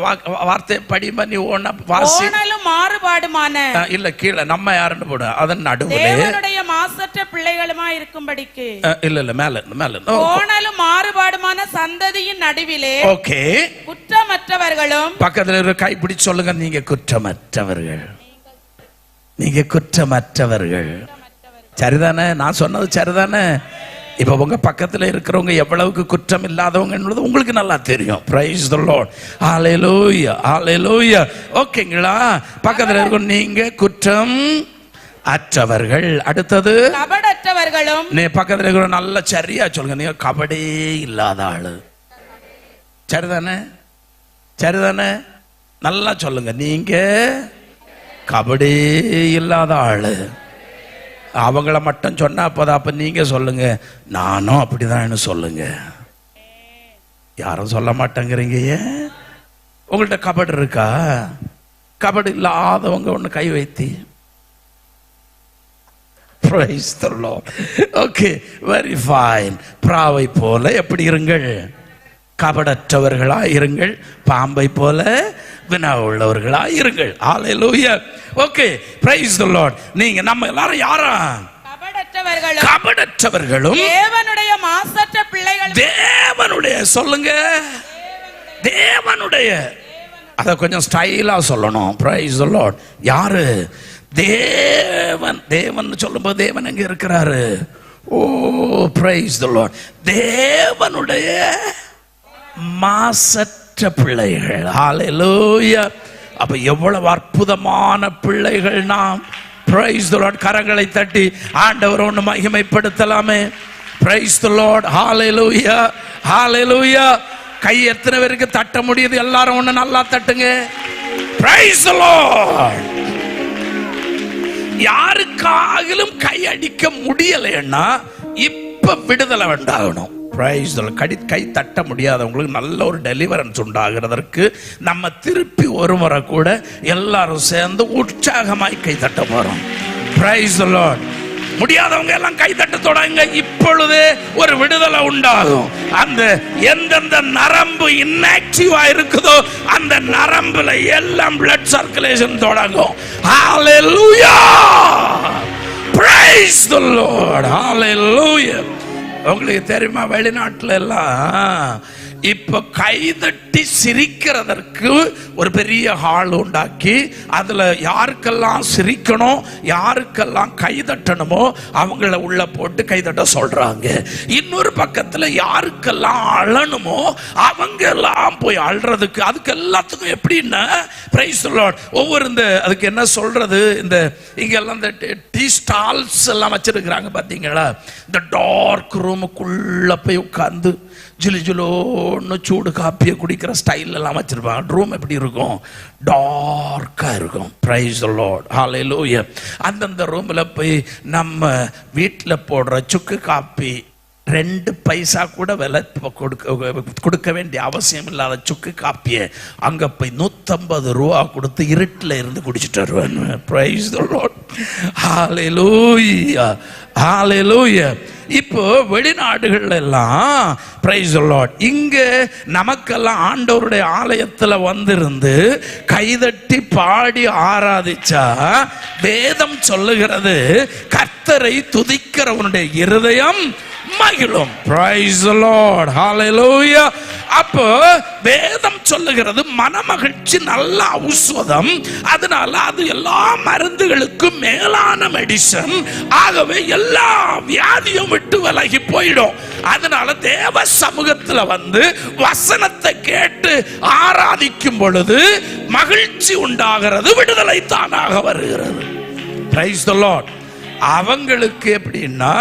வார்த்தை படிமா நீ ஒண்ணா வாசி. மாறுபாடுமான இல்ல, கீழே நம்ம யாருன்னு போடு. அதன் நடுவுல தேவனுடைய மாசற்ற பிள்ளைகளுமா இருக்கும்படிக்கு. இல்ல மேல மேல கோணலும் மாறுபாடுமான சந்ததியின் நடுவிலே ஓகே குற்றமற்றவர்களும். பக்கத்துல இருக்க கை பிடிச்சு சொல்லுங்க, நீங்க குற்றமற்றவர்கள். நீங்க குற்றமற்றவர்கள். சரிதானே? நான் சொன்னது சரிதானே? இப்ப உங்க பக்கத்துல இருக்கிறவங்க எவ்வளவுக்கு குற்றம் இல்லாதவங்க உங்களுக்கு நல்லா தெரியும். Praise the Lord. Hallelujah, hallelujah. ஓகேங்களா? பக்கத்துல இருக்க நீங்க குற்றம் அற்றவர்கள். அடுத்தது கபடற்றவர்களும். நீ பக்கத்துல இருக்கிற நல்ல சரியா சொல்லுங்க, நீங்க கபடே இல்லாத ஆளு. சரிதானே? சரிதானே? நல்லா சொல்லுங்க, நீங்க கபடே இல்லாத ஆளு. அவங்கள மட்டும் சொன்னா அப்போதான். அப்ப நீங்க சொல்லுங்க, நானும் அப்படிதான் சொல்லுங்க. யாரும் சொல்ல மாட்டேங்கிறீங்க. ஏன்? உங்கள்ட்ட கபடு இருக்கா? கபடு இல்லாதவங்க ஒண்ணு கை வைத்தி. Praise the Lord. Okay, very fine. பிராவை போல எப்படி இருங்கள்? கபடற்றவர்களா இருங்கள். பாம்பை போல வினா உள்ளவர்களா இருங்கள். Hallelujah. Okay, praise the Lord. நீங்க நம்ம எல்லாரும் யாரா? கபடற்றவர்களும். கபடற்றவர்களும் தேவனுடைய மாசற்ற பிள்ளைகள். தேவனுடைய சொல்லுங்க, தேவனுடைய. அத கொஞ்சம் ஸ்டைலா சொல்லணும். praise the Lord. யாரு? தேவன். தேவன் சொல்லும்போது தேவன் எங்க இருக்கிறாரு? ஓ, praise the Lord. தேவனுடைய மாசற்ற பிள்ளைகள். ஹalleluya. அப்ப எவ்வளவு அற்புதமான பிள்ளைகள் நாம். praise the Lord. கரங்களை தட்டி ஆண்டவர் ஒன்று மகிமைப்படுத்தலாமே. praise the Lord. hallelujah, hallelujah. கை எத்தனை பேருக்கு தட்ட முடியுது? எல்லாரும் ஒன்று நல்லா தட்டுங்க. praise the Lord. யாருக்காகிலும் கை அடிக்க முடியலைன்னா இப்ப விடுதலை உண்டாகணும். கை தட்ட முடியாதவங்களுக்கு நல்ல ஒரு டெலிவரன்ஸ் உண்டாகிறதற்கு நம்ம திருப்பி ஒரு முறை கூட எல்லாரும் சேர்ந்து உற்சாகமாய் கை தட்ட போறோம். Price the Lord. முடியாதவங்க எல்லாம் கை தட்ட தொடங்க. இப்பொழுதே ஒரு விடுதலை உண்டாகும். அந்த எந்தெந்த நரம்பு இன்ஆக்டிவா இருக்குதோ அந்த நரம்புல எல்லாம் பிளட் சர்க்குலேஷன் தொடங்கும். ஹalleluya. praise the Lord. hallelujah. உங்களுக்கு தெரியுமா, வெளிநாட்டுல எல்லாம் இப்ப கைதட்டி சிரிக்கிறதற்கு ஒரு பெரிய ஹால் உண்டாக்கி அதுல யாருக்கெல்லாம் சிரிக்கணும் யாருக்கெல்லாம் கைதட்டணுமோ அவங்கள உள்ள போட்டு கைதட்ட சொல்றாங்க. இன்னொரு பக்கத்துல யாருக்கெல்லாம் அழணுமோ அவங்க எல்லாம் போய் அழுறதுக்கு. அதுக்கு எல்லாத்துக்கும் எப்படின்னா பிரைஸ் தி லார்ட், ஒவ்வொரு இந்த அதுக்கு என்ன சொல்றது, இந்த இங்கெல்லாம் இந்த டீ ஸ்டால்ஸ் எல்லாம் வச்சிருக்கிறாங்க பாத்தீங்களா. இந்த டார்க் ரூமுக்குள்ள போய் உட்கார்ந்து ஜிலு ஜிலோன்னு சூடு காப்பியை குடிக்கிற ஸ்டைல் எல்லாம் வச்சிருப்பாங்க. ரூம் எப்படி இருக்கும்? டார்க்கா இருக்கும். Praise the Lord. ஹalleluya. அந்தந்த ரூம்ல போய் நம்ம வீட்டில் போடுற சுக்கு காப்பி 2 பைசா கூட விலை கொடுக்க வேண்டிய அவசியம் இல்லாத சுக்கு காப்பிய அங்க போய் 150 ரூபா கொடுத்து இருட்டில் இருந்து குடிச்சிட்டு வருவேன். Praise the Lord. Hallelujah, hallelujah. இப்போ வெளிநாடுகள் எல்லாம் பிரைஸ் தி லார்ட், இங்க நமக்கெல்லாம் ஆண்டவருடைய ஆலயத்துல வந்திருந்து கைதட்டி பாடி ஆராதிச்சா வேதம் சொல்லுகிறது கர்த்தரை துதிக்கிறவனுடைய இருதயம் மகிழும். Praise the Lord. ஹalleluya. அப்போ வேதம் சொல்லுகிறது மனமகிழ்ச்சி நல்ல ஔஷதம், அதனால அது எல்லா மருந்துகளுக்கும் மேலான மெடிசன். ஆகவே எல்லா வியாதியும் விட்டு விலகி போயிடும். அதனால தேவ சமூகத்துல வந்து வசனத்தை கேட்டு ஆராதிக்கும் பொழுது மகிழ்ச்சி உண்டாகிறது, விடுதலை தானாக வருகிறது. Price the Lord. அவங்களுக்கு எப்படின்னா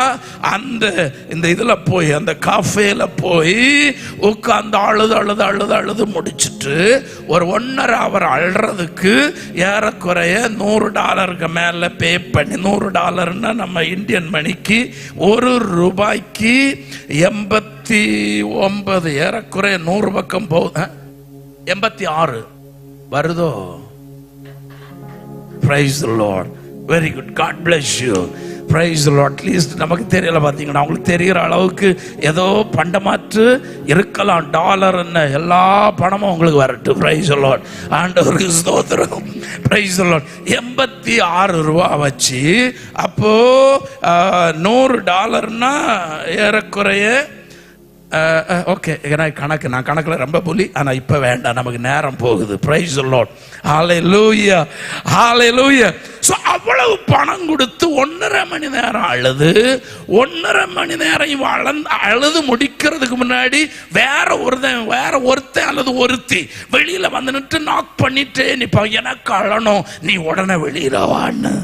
இந்த இதுல போய் அந்த காஃபேல போய் உட்கார்ந்து அழுது முடிச்சுட்டு ஒரு 1.5 ஹவர் அழுறதுக்கு ஏறக்குறைய $100 மேல பே பண்ணி, $100 நம்ம இந்தியன் மணிக்கு ₹1 89, ஏறக்குறைய 100 பக்கம் போகுது, 86 வருதோ. Praise the Lord. Very good. God bless you. Praise the Lord. At least நமக்கு தெரியல, பார்த்தீங்கன்னா உங்களுக்கு தெரிகிற அளவுக்கு ஏதோ பண்டமாற்று இருக்கலாம். டாலர் என்ன எல்லா பணமும் உங்களுக்கு வரட்டும். Praise the Lord. ஆண்டவருக்கு ஸ்தோத்திரம். Praise the Lord. 86 ரூபா வச்சு அப்போ $100 ஏறக்குறைய ஓகே. நான் கணக்கில் ரொம்ப புலி, ஆனால் இப்போ வேண்டாம், நமக்கு நேரம் போகுது. Price the Lord. Hallelujah, hallelujah. So அவ்வளவு பணம் கொடுத்து 1.5 மணி நேரம் அழுது 1.5 மணி நேரம் அழுது முடிக்கிறதுக்கு முன்னாடி வேற ஒருத்தன் அல்லது ஒருத்தி வெளியில வந்து நின்று நாக் பண்ணிட்டே நிப்பா, எனக்கு அழணும், நீ உடனே வெளியில வான்னு.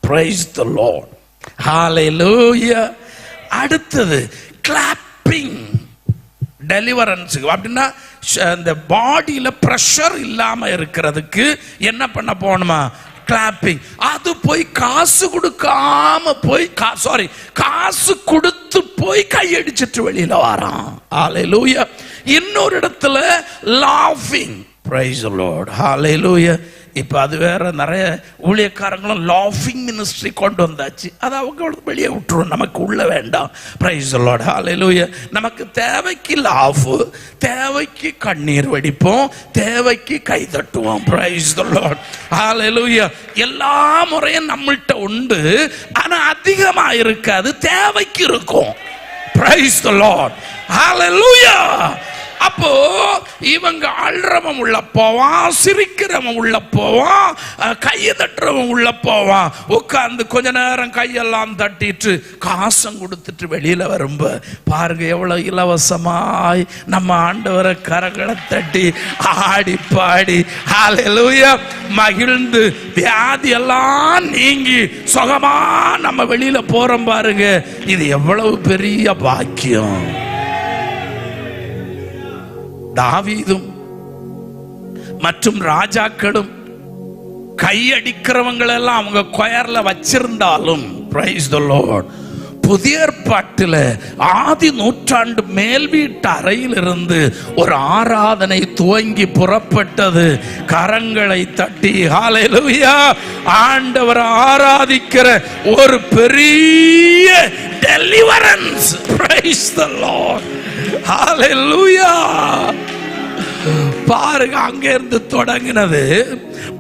Praise the Lord. ஹalleluya. அடுத்தது கிளாப்பிங். டெலிவரன்ஸ் அப்படின்னா இந்த பாடியில பிரஷர் இல்லாம இருக்கிறதுக்கு என்ன பண்ண போகணுமா? கிளாப்பிங். அது போய் காசு கொடுக்காம போய் காசு கொடுத்து போய் கையடிச்சிட்டு வெளியில வரான். ஹalleluya. இன்னொரு இடத்துல லாஃபிங். Price the Lord. ஹalleluya. இப்போ அது வேற, நிறைய ஊழியக்காரங்களும் லாஃபிங் மினிஸ்ட்ரி கொண்டு வந்தாச்சு. அது அவங்க வெளியே விட்டுரும், நமக்கு உள்ள வேண்டாம். Praise the Lord. ஹalleluya. நமக்கு தேவைக்கு லாஃப், தேவைக்கு கண்ணீர் வடிப்போம், தேவைக்கு கை தட்டுவோம். Praise the Lord. ஹalleluya. எல்லா முறையும் நம்மள்கிட்ட உண்டு, ஆனா அதிகமா இருக்காது, தேவைக்கு இருக்கும். Praise the Lord. ஹalleluya. அப்போ இவங்க அழுறவன் உள்ள போவான், சிரிக்கிறவன் உள்ள போவான், கையை தட்டுறவன் உள்ள போவான். உட்கார்ந்து கொஞ்ச நேரம் கையெல்லாம் தட்டிட்டு காசம் கொடுத்துட்டு வெளியில வரும்ப பாருங்க எவ்வளவு இலவசமாய் நம்ம ஆண்டவரை கரங்களை தட்டி ஆடி பாடி ஹalleluya மகிழ்ந்து வியாதி எல்லாம் நீங்கி சுகமா நம்ம வெளியில போறோம் பாருங்க. இது எவ்வளவு பெரிய பாக்கியம். தாவீதும் மற்றும் ராஜாக்களும் கையடிக்கிறவங்களெல்லாம் அவங்க கொயர்ல வச்சிருந்தாலும் பிரைஸ் தி லார்ட், புதிய ஏற்பாட்டில் ஆதி நூற்றாண்டு மேல் வீட்டு அறையிலிருந்து ஒரு ஆராதனை துவங்கி புறப்பட்டது. கரங்களை தட்டி ஹalleluya ஆண்டவரை ஆராதிக்கிற ஒரு பெரிய deliverance. Praise the Lord. Hallelujah. பாருங்க, அங்க இருந்து தொடங்கினது.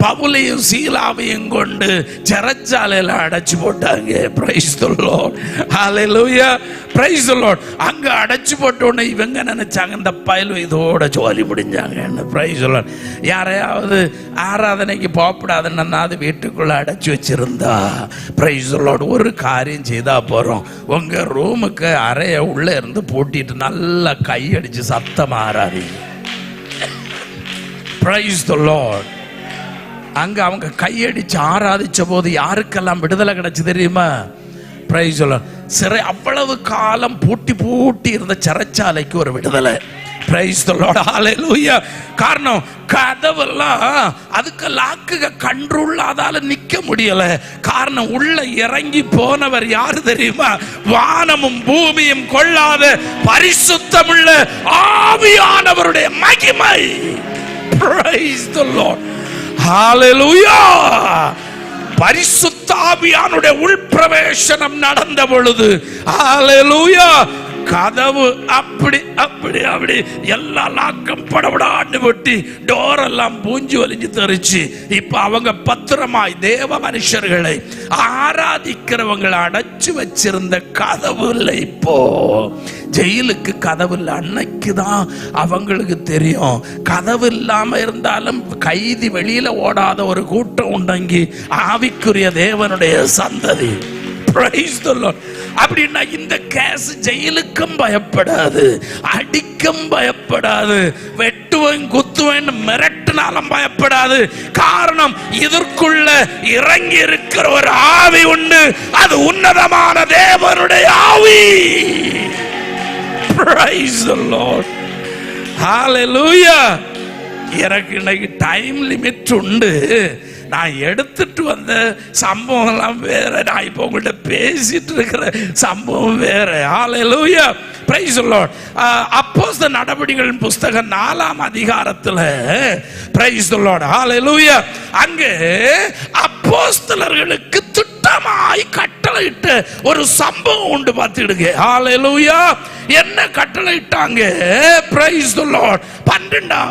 பவுலையும் சீலாவையும் கொண்டு சிறைச்சாலையில அடைச்சு போட்டாங்க. Price the Lord. Hallelujah. Price the Lord. அங்க அடைச்சு போட்ட உடனே இவங்க நினைச்சாங்க இந்த பயல் இதோட ஜோலி முடிஞ்சாங்க. Price the Lord. யாரையாவது ஆராதனைக்கு போகப்படாதுன்னா அது வீட்டுக்குள்ள அடைச்சு வச்சிருந்தா பிரைஸ் தி லார்ட் ஒரு காரியம் செய்தா போறோம். உங்க ரூமுக்கு அறைய உள்ள இருந்து பூட்டிட்டு நல்லா கையடிச்சு சத்தமா ஆராதிங்க. Praise the Lord. அங்க அவங்க கையடிச்சு ஆராதிச்ச போது யாருக்கெல்லாம் விடுதலை கிடைச்சு தெரியுமா? Price the Lord. சிறை அவ்வளவு காலம் பூட்டி இருந்த சிறைச்சாலைக்கு ஒரு விடுதலை. Praise the Lord. Hallelujah. காரணம் கதவெல்லாம் அதுக்கு லாக்குக கண்ட்ரோல் அதால நிக்க முடியல. காரணம் உள்ள இறங்கி போனவர் யாரு தெரியுமா? வானமும் பூமியும் கொள்ளாத பரிசுத்தமுள்ள ஆவியானவருடைய மகிமை. Praise the Lord. Hallelujah. பரிசுத்த ஆவியானுடைய உள்பிரவேசனம் நடந்த பொழுது ஹalleluya கதவு அப்படி அப்படி அப்படி எல்லா லாக்கம் படபடான்னு வெட்டி டோர் எல்லாம் பூஞ்சி வலிஞ்சு தெரிச்சு இப்ப அவங்க பத்திரமாய் தேவ மனுஷர்களை ஆராதிக்கிறவங்களை அடைச்சு வச்சிருந்த கதவு இல்லை. இப்போ ஜெயிலுக்கு கதவு இல்லை. அன்னைக்குதான் அவங்களுக்கு தெரியும் கதவு இல்லாம இருந்தாலும் கைதி வெளியில ஓடாத ஒரு கூட்டம் உண்டங்கி ஆவிக்குரிய தேவனுடைய சந்ததி. Praise the Lord. அப்படின்னா இந்த கேஸ் ஜெயிலுக்கும் பயப்படாது, அடிக்கும் பயப்படாது, வெட்டுவேன் குத்துவேன் மிரட்டினாலும் பயப்படாது. காரணம் இதற்குள்ள இறங்கி இருக்கிற ஒரு ஆவி உண்டு. அது உன்னதமான தேவனுடைய ஆவி. Praise the Lord. Hallelujah. எனக்கு இன்னைக்கு டைம் லிமிட் உண்டு. நான் எடுத்துட்டு வந்த சம்பவம் எல்லாம் வேற, நான் இப்போ உங்கள்கிட்ட பேசிட்டு இருக்கிற சம்பவம் வேற. ஹalleluya. praise the Lord. அப்போஸ்தலர் நடபடிகளின் புஸ்தகம் 4ஆம் அதிகாரத்துல praise the Lord. ஹalleluya. அங்கே அப்போஸ்தலர்களுக்கு திட்டமாய் கட்டளையிட்ட ஒரு சம்பவம் உண்டு பார்த்துடுங்க. ஹalleluya. என்ன கட்டளையிட்டாங்க? praise the Lord. 12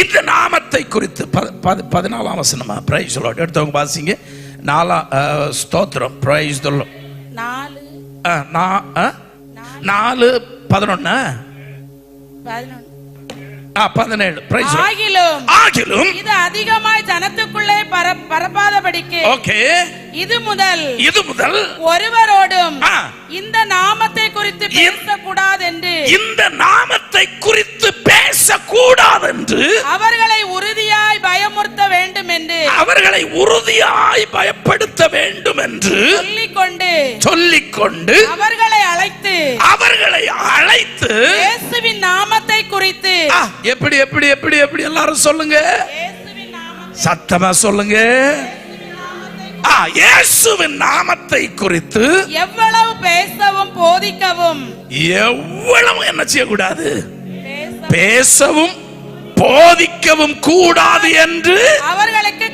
இந்த நாமத்தை குறித்து 14ஆம் வசனமா? Price the Lord. எடுத்தவங்க வாசிங்க. 4 ஸ்தோத்திரம். Price the Lord. 4 11 17. பிரைஸ் ஆகிலும் இது அதிகமாய் ஜனத்துக்குள்ளே பரப்பாதபடிக்கு ஓகே இது முதல் ஒருவரோடும் இந்த நாமத்தை குறித்து பேசக்கூடாது என்று அவர்களை உறுதியாய் பயமுறுத்த வேண்டும் என்று பயப்படுத்த வேண்டும் என்று சொல்லிக்கொண்டு அவர்களை அழைத்து இயேசுவின் நாமத்தை குறித்து எப்படி எப்படி எப்படி எப்படி எல்லாரும் சொல்லுங்க, சத்தமா சொல்லுங்க. இயேசுவின் நாமத்தை குறித்து எவ்வளவு பேசவும் போதிக்கவும், எவ்வளவு என்ன செய்யக்கூடாது? பேசவும் போதிக்கவும் கூடாது என்று அவர்களுக்கு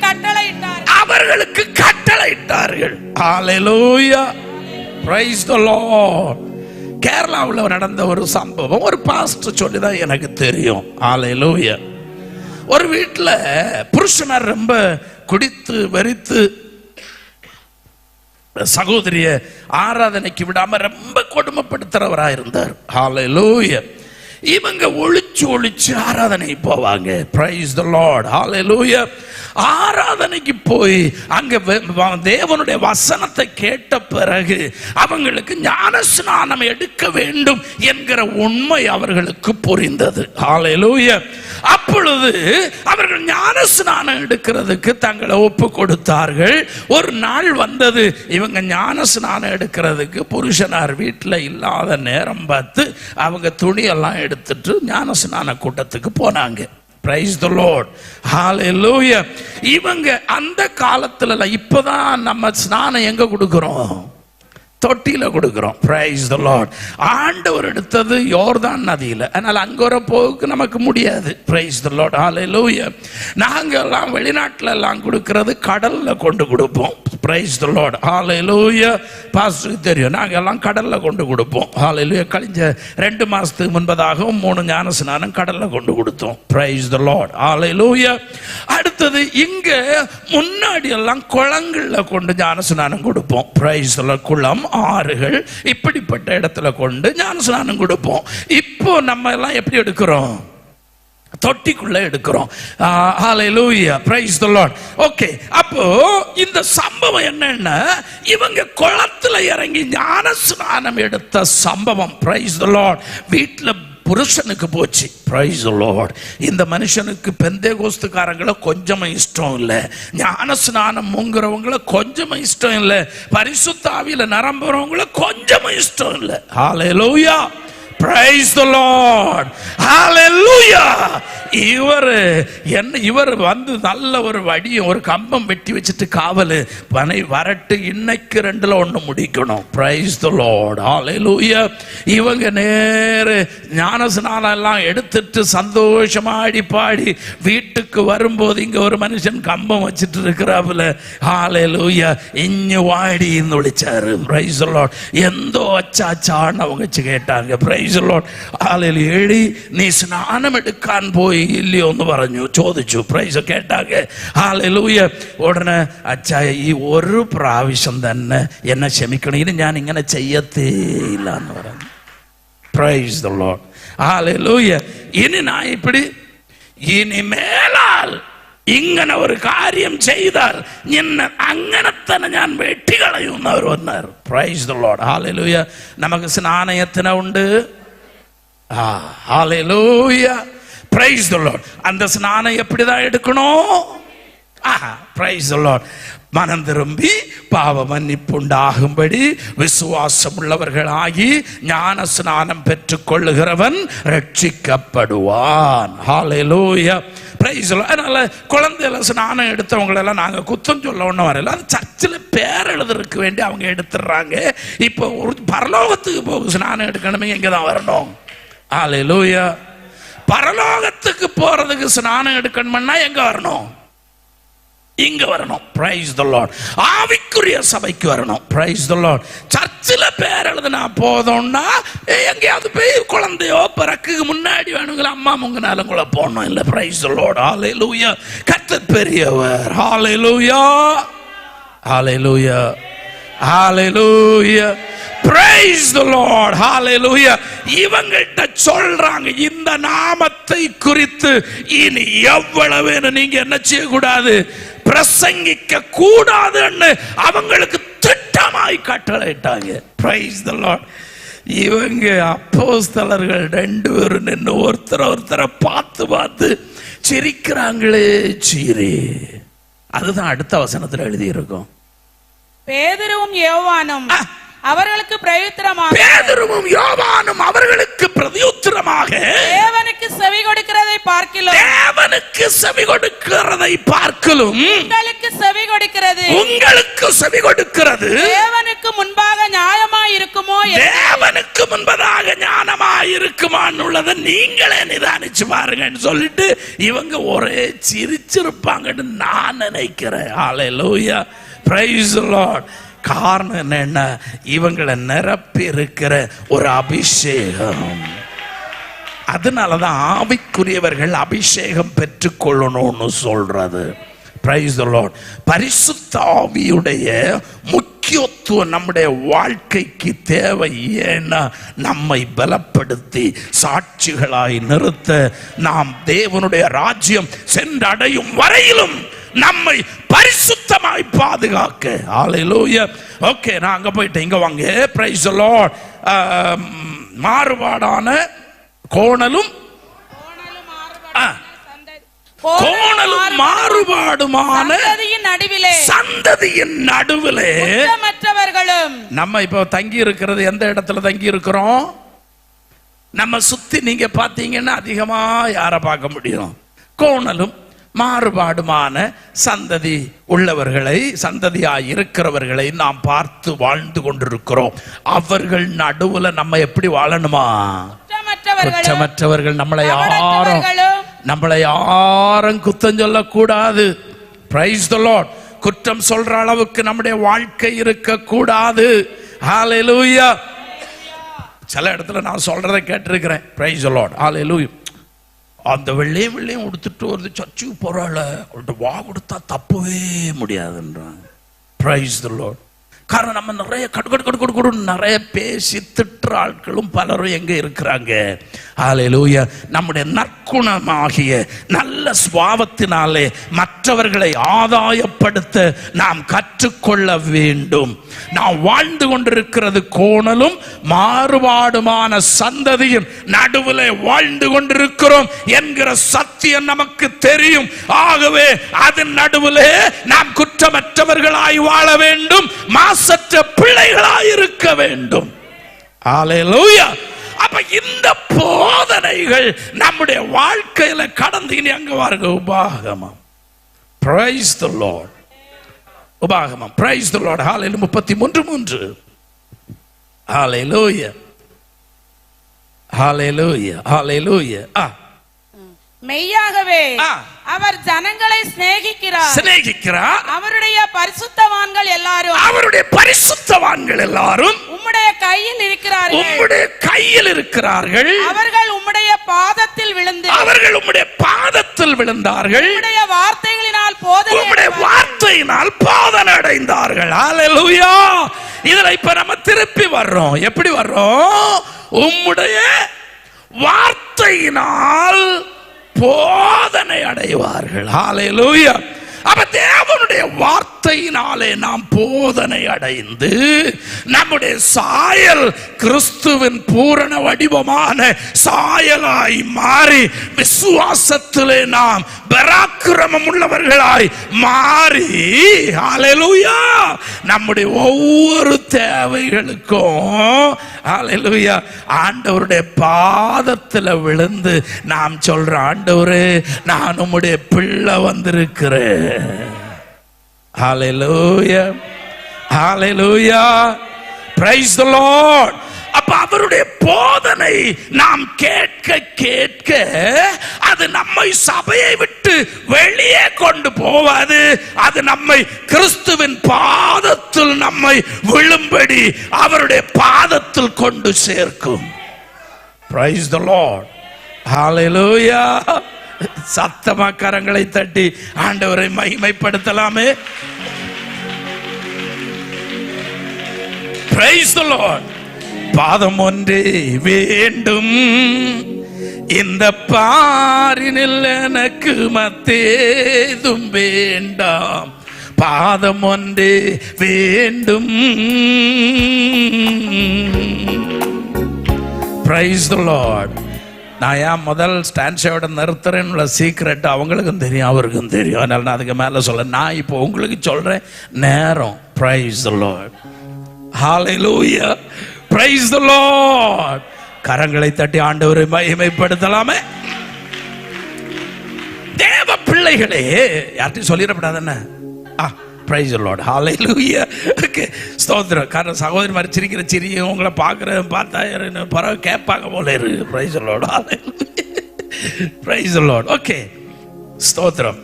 கட்டளையிட்டார்கள். ஹalleluya. praise the Lord. கேரளாவில் நடந்த ஒரு சம்பவம் ஒரு பாஸ்டர் சொல்லிதான் எனக்கு தெரியும். ஹalleluya. ஒரு வீட்டில் புருஷனார் ரொம்ப குடித்து வெறித்து சகோதரிய ஆராதனைக்கு விடாம ரொம்ப கொடுமைப்படுத்துறவராக இருந்தார். ஹalleluya. இவங்க ஒளிச்சு ஆராதனை போவாங்க. praise the Lord. hallelujah. ஆராதனைக்கு போய் அங்க தேவனுடைய வசனத்தை கேட்ட பிறகு அவங்களுக்கு ஞானஸ்நானம் எடுக்க வேண்டும் என்கிற உண்மை அவர்களுக்கு புரிந்தது. hallelujah. அப்பொழுது அவர்கள் ஞானஸ்நானம் எடுக்கிறதுக்கு தங்களை ஒப்பு கொடுத்தார்கள். ஒரு நாள் வந்தது, இவங்க ஞானஸ்நானம் எடுக்கிறதுக்கு புருஷனார் வீட்டில் இல்லாத நேரம் பார்த்து அவங்க துணியெல்லாம் எடுத்துட்டு ஞானஸ்நான கூட்டத்துக்கு போனாங்க. Praise the Lord. Hallelujah. இவங்க அந்த காலத்துல இப்பதான் நம்ம ஸ்நானம் எங்க கொடுக்கிறோம்? தொட்டியில கொடுக்கிறோம். Praise the Lord. ஆண்டவர் எடுத்தது யோர்தான் நதியில, அதனால அங்க ஒரு போக்கு நமக்கு முடியாது. Praise the Lord. Hallelujah. நாங்க எல்லாம் வெளிநாட்டுல எல்லாம் கொடுக்கிறது கடல்ல கொண்டு கொடுப்போம். Praise the Lord. Hallelujah. பாஸ்டருக்கு தெரியும், நாங்க எல்லாம் கடல்ல கொண்டு கொடுப்போம். Hallelujah. கழிஞ்ச 2 மாசத்துக்கு முன்பதாகவும் 3 ஞான ஸ்நானம் கடல்ல கொண்டு கொடுத்தோம். Praise the Lord. Hallelujah. அடுத்தது இங்க முன்னாடி எல்லாம் குளங்கள்ல கொண்டு ஞான ஸ்நானம் கொடுப்போம். Praise the Lord. குளம், ஆறுகள் இப்படிப்பட்ட இடத்துல கொண்டு ஞான ஸ்நானம் கொடுப்போம். இப்போ நம்ம எல்லாம் எப்படி எடுக்கிறோம்? தொட்டிக்குள்ள எடுக்கிறோம். ஹalleluya. praise the Lord. ஓகே, அப்போ இந்த சம்பவம் என்னன்னா இவங்க குளத்துல இறங்கி ஞான ஸ்நானம் எடுத்த சம்பவம். praise the Lord. வீட்டில் புருஷனுக்கு போச்சு. Price the Lord. இந்த மனுஷனுக்கு பெந்தேகோஸ்துக்காரங்களை கொஞ்சமும் இஷ்டம் இல்லை, ஞான ஸ்நானம் முங்குறவங்கள கொஞ்சமும் இஷ்டம் இல்லை, பரிசுத்த ஆவியில நிரம்புறவங்கள கொஞ்சமும் இஷ்டம் இல்லை. ஹல்லேலூயா. Praise the Lord. Hallelujah. இவர் வந்து நல்ல ஒரு வடியும் ஒரு கம்பம் வெட்டி வச்சுட்டு காவல் பனை வரட்டு இன்னைக்கு 2ல 1 முடிக்கணும். Praise the Lord. Hallelujah. இவங்க நேரு ஞானஸ்நானம் எல்லாம் எடுத்துட்டு சந்தோஷமா ஆடி பாடி வீட்டுக்கு வரும்போது இங்க ஒரு மனுஷன் கம்பம் வச்சுட்டு இருக்கிறாப்புல. Hallelujah. இஞ்சு வாடின்னு விളിച്ചാரு. Praise the Lord. எந்தோ அச்சாச்சான்னு அவங்க கேட்டாங்க. Praise the Lord. Hallelujah. நீ ஸ்நானம் எடுக்கான் போய் இல்லையோன்னு പറഞ്ഞു ചോദിച്ചു. പ്രൈസ് കേട്ടാங்க. ഹല്ലേലൂയ. ഉടനെ അച്ഛാ ഈ ഒരു പ്രാവശ്യം തന്നെ എന്നെ ക്ഷമിക്കണം, ഇനി ഞാൻ ഇങ്ങനെ ചെയ്യത്തേ ഇല്ല എന്ന് പറഞ്ഞു. Price the Lord. ഹല്ലേലൂയ. ഇനി ഞാൻ இப்படி ഇനിമേലാൽ ഇങ്ങനെ ഒരു കാര്യം ചെയ്താൽ നിന്നെ അങ്ങനെ തന്നെ ഞാൻ വെട്ടിക്കളയും അവർ വന്നാർ. Praise the Lord. ഹല്ലേലൂയ. നമുക്ക് സ്നാനയത്തിന് ഉണ്ട്. ஹல்லேலூயா. praise the Lord. அந்த ஸ்நானம் எப்படி தான் எடுக்கணும்? praise the Lord. மனம் திரும்பி பாவ மன்னிப்பு உண்டாகும்படி விசுவாசம் உள்ளவர்களாகி ஞான ஸ்நானம் பெற்றுக் கொள்ளுகிறவன் ரட்சிக்கப்படுவான். ஹல்லேலூயா. praise the Lord. அதனால குழந்தையில ஸ்நானம் எடுத்தவங்களெல்லாம் நாங்கள் குத்தம் சொல்ல ஒன்றும் வரல, அது சர்ச்சில் பேர் எழுதுறதுக்கு வேண்டி அவங்க எடுத்துடுறாங்க. இப்போ ஒரு பரலோகத்துக்கு போக ஸ்நானம் எடுக்கணுமே எங்கே தான் வரணும்? ஹல்லேலூயா. பரலோகத்துக்கு போறதுக்கு ஸ்நானம் எடுக்கணும்னா எங்க வரணும்? இங்க வரணும். Price the Lord. ஆவிக்குரிய சபைக்கு வரணும். Price the Lord. சர்ச்சில் பேர் எழுதுனா போதும்னா எங்கேயாவது போய் குழந்தையோ பிறக்குக்கு முன்னாடி வேணுங்களா அம்மா முங்கினாலும் கூட போடணும் இல்லை. Praise the Lord. ஹல்லேலூயா. கர்த்தர் பெரியவர். ஹல்லேலூயா. Hallelujah. Hallelujah. Praise the Lord. Hallelujah. இவங்கள்ட்ட சொல்றாங்க இந்த நாமத்தை குறித்து இனி எவ்வளவு நீங்க என்ன செய்ய கூடாது, பிரசங்கிக்க கூடாதுன்னு அவங்களுக்கு திட்டமாய் கட்டளையிட்டாங்க. Praise the Lord. இவங்க அப்போஸ்தலர்கள் 2 பேரும் நின்று ஒருத்தரை பார்த்து சிரிக்கிறாங்களே சீரே. அதுதான் அடுத்த வசனத்தில் எழுதி இருக்கும். பேதுருவும் யோவானும் அவர்களுக்கு பிரதியுத்தரமாக பேதுருவும் யோவானும் அவர்களுக்கு பிரதியுத்தரமாக தேவனுக்கு செவி கொடுக்கிறதை பார்க்கிலும் உங்களுக்கு செவி கொடுக்கிறது தேவனுக்கு முன்பாக நியாயமாய் இருக்குமோ, தேவனுக்கு முன்பதாக ஞானமாய் இருக்குமான்னு உள்ளதை நீங்களே நிதானிச்சு பாருங்கன்னு சொல்லிட்டு இவங்க ஒரே சிரிச்சிருப்பாங்கன்னு நான் நினைக்கிறேன். ஹல்லேலூயா. Praise the Lord. காரணம் என்ன? இவங்களை நிரப்பி இருக்கிற ஒரு அபிஷேகம். அதனாலதான் ஆவிக்குரியவர்கள் அபிஷேகம் பெற்றுக்கொள்ளணும்னு சொல்றது. Price the Lord. பரிசுத்த ஆவியுடைய முக்கியத்துவம் நம்முடைய வாழ்க்கைக்கு தேவை. ஏன்னா நம்மை பலப்படுத்தி சாட்சிகளாய் நிறுத்த, நாம் தேவனுடைய ராஜ்யம் சென்றடையும் வரையிலும் நம்மை பரிசுத்தமாய் பாதுகாக்க. ஹல்லேலூயா. ஓகே, நான் அங்க போயிட்டேன். இங்க வாங்க. Price the Lord. மாறுபாடான கோணலும் மாறுபாடுமான சந்ததியின் நடுவிலே மற்றவர்களும். நம்ம இப்ப தங்கி இருக்கிறது எந்த இடத்துல தங்கி இருக்கிறோம்? நம்ம சுத்தி நீங்க பாத்தீங்கன்னா அதிகமா யாரை பார்க்க முடியும்? கோணலும் மாறுபாடுமான சந்ததி உள்ளவர்களை, சந்ததியாய் இருக்கிறவர்களை நாம் பார்த்து வாழ்ந்து கொண்டிருக்கிறோம். அவர்கள் நடுவுல நம்ம எப்படி வாழணுமா? குற்றமற்றவர்கள். நம்மளை யாரும் குத்தம் சொல்லக்கூடாது. Price the Lord. குற்றம் சொல்ற அளவுக்கு நம்முடைய வாழ்க்கை இருக்க கூடாது. ஹல்லேலூயா. சில இடத்துல நான் சொல்றதை கேட்டிருக்கிறேன். Praise the Lord. ஹல்லேலூயா. அந்த வெள்ளையும் உடுத்துட்டு வருது, சர்ச்சுக்கு போறாள், அவள்கிட்ட வா கொடுத்தா தப்பவே முடியாதுன்றாங்க. Price the Lord. காரணம் நம்ம நிறைய கடு நிறைய பேசி திட்டுற ஆட்களும் பலரும் எங்க இருக்கிறாங்க. ஹல்லேலூயா. நம்முடைய நற்குணமாகிய நல்ல சுபாவத்தினாலே மற்றவர்களை ஆதாயப்படுத்த நாம் கற்றுக்கொள்ள வேண்டும். நாம் வாழ்ந்து கொண்டிருக்கிறது கோணலும் மாறுபாடுமான சந்ததியின் நடுவில் வாழ்ந்து கொண்டிருக்கிறோம் என்கிற சத்தியம் நமக்கு தெரியும். ஆகவே அதன் நடுவிலே நாம் குற்றமற்றவர்களாய் வாழ வேண்டும், மாசற்ற பிள்ளைகளாய் இருக்க வேண்டும். ஹல்லேலூயா. அப்ப இந்த போதனைகள் நம்முடைய வாழ்க்கையில கடந்து இனி அங்க வாருங்க. உபாகமம். Praise the Lord. உபாகமம். Praise the Lord. Hallelujah. 33:3. Hallelujah. Hallelujah. Hallelujah. மெய்யாகவே அவர் ஜனங்களை சிநேகிக்கிறார். அவருடைய பரிசுத்தவான்கள் எல்லாரும் உம்முடைய கையில் இருக்கிறார்கள். அவர்கள் உம்முடைய பாதத்தில் விழுந்தார்கள். உம்முடைய வார்த்தைகளினால் போதனை அடைந்தார்கள். ஹல்லேலூயா. இதுல இப்ப நம்ம திருப்பி வர்றோம். எப்படி வர்றோம்? உம்முடைய வார்த்தையினால் போதனை அடைவார்கள். ஹல்லேலூயா. அப்ப தேவனுடைய வார்த்தையினாலே நாம் போதனை அடைந்து நம்முடைய சாயல் கிறிஸ்துவின் பூரண வடிவமான சாயலாய் மாறி விசுவாசத்திலே நாம் பராக்கிரமம் உள்ளவர்களாய் மாறி, ஹல்லேலூயா, நம்முடைய ஒவ்வொரு தேவைகளுக்கும் ஹல்லேலூயா ஆண்டவருடைய பாதத்தில் விழுந்து நாம் சொல்றோம், ஆண்டவரே நான் உம்முடைய பிள்ளை வந்திருக்கிறேன். Hallelujah. Hallelujah. Praise the Lord. அப்ப அவருடைய போதனை நாம் கேட்க கேட்க அது நம்மை சபையை விட்டு வெளியே கொண்டு போவாது. அது நம்மை கிறிஸ்துவின் பாதத்தில் நம்மை விழும்படி அவருடைய பாதத்தில் கொண்டு சேர்க்கும். Praise the Lord. Hallelujah. சத்தமா கரங்களை தட்டி ஆண்டவரை மகிமைப்படுத்தலாமே. Praise the Lord. பாதம் ஒன்றே வேண்டும் இந்த பாரினில் எனக்கு மத்தேதும் வேண்டாம். பாதம் ஒன்றே வேண்டும். Praise the Lord. நான் ஏன் முதல் ஸ்டான்ஸோட நிறுத்துறேன்னு சீக்ரெட் அவங்களுக்கும் தெரியும், அவருக்கும் தெரியும். அதனால நான் அதுக்கு மேலே சொல்ல, நான் இப்போ உங்களுக்கு சொல்றேன் நேரம். Praise the Lord. Hallelujah. Praise the Lord. கரங்களை தட்டி ஆண்டவரை மகிமைப்படுத்தலாமே. தேவ பிள்ளைகளே, யார்ட்டையும் சொல்லிடப்படாதுன்னு. Praise the Lord. Hallelujah. Okay. ஸ்தோத்திரம். காரணம் சகோதரி மாதிரி சிரிக்கிற சிரியும் உங்களை பார்த்தா பரவ கேட்பாங்க போல இருக்கு. Praise the Lord. Hallelujah. Praise the Lord. Okay. ஸ்தோத்திரம்.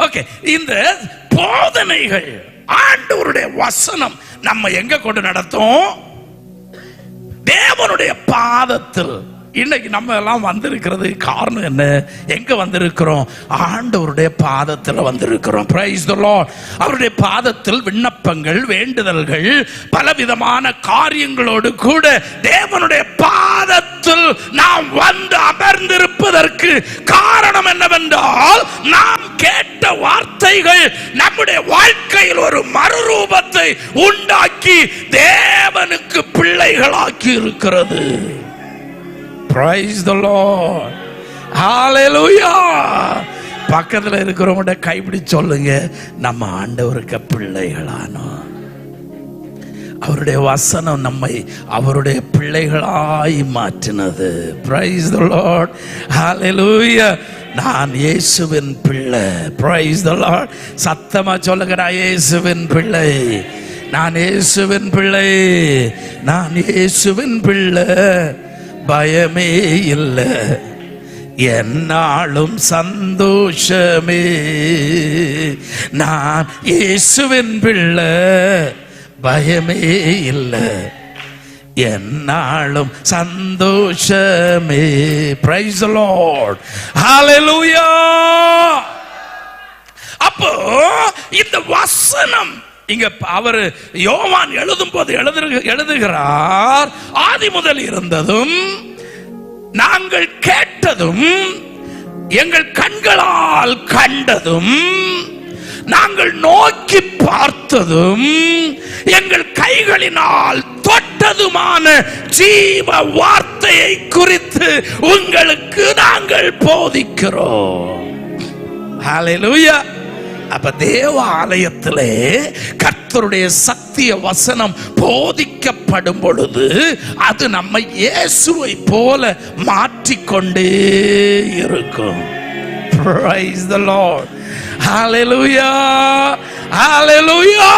ஓகே. இந்த போதனைகள் ஆண்டவருடைய வசனம் நம்ம எங்க கொண்டு நடத்தும்? தேவனுடைய பாதத்தில். இன்னைக்கு நம்ம எல்லாம் வந்திருக்கிறது காரணம் என்ன? எங்க வந்திருக்கிறோம்? ஆண்டவருடைய பாதத்தில் வந்திருக்கிறோம். Praise the Lord. அவருடைய பாதத்தில் விண்ணப்பங்கள், வேண்டுதல்கள், பலவிதமான காரியங்களோடு கூட தேவனுடைய பாதத்தில் நாம் வந்து அமர்ந்திருப்பதற்கு காரணம் என்னவென்றால், நாம் கேட்ட வார்த்தைகள் நம்முடைய வாழ்க்கையில் ஒரு மறுரூபத்தை உண்டாக்கி தேவனுக்கு பிள்ளைகளாக்கி இருக்கிறது. Praise the Lord. Hallelujah. பக்கத்தில் இருக்கிறவங்க கைப்பிடி சொல்லுங்க, நம்ம ஆண்டவருக்கு பிள்ளைகளானோம். அவருடைய வசனம் நம்மை அவருடைய பிள்ளைகளாய் மாற்றினது. Praise the Lord. Hallelujah. நான் இயேசுவின் பிள்ளை. Praise the Lord. சத்தமா சொல்லுங்க, நான் இயேசுவின் பிள்ளை, நான் இயேசுவின் பிள்ளை, நான் இயேசுவின் பிள்ளை. பயமே இல்லை, என்னாலும் சந்தோஷமே. நான் இயேசுவின் பிள்ளை, பயமே இல்லை, என்னாலும் சந்தோஷமே. Praise the Lord. Hallelujah. அப்போ இந்த வசனம் இங்க அவர் யோவான் எழுதும் போது எழுதுகிறார், ஆதி முதல் இருந்ததும் நாங்கள் கேட்டதும் எங்கள் கண்களால் கண்டதும் நாங்கள் நோக்கி பார்த்ததும் எங்கள் கைகளினால் தொட்டதுமான ஜீவ வார்த்தையை குறித்து உங்களுக்கு நாங்கள் போதிக்கிறோம். ஹல்லேலூயா. அப்ப தேவ ஆலயத்திலே கர்த்தருடைய சத்திய வசனம் போதிக்கப்படும் பொழுது அது நம்மை இயேசுவை போல மாற்றிக்கொண்டே இருக்கும். Praise the Lord. Hallelujah. Hallelujah.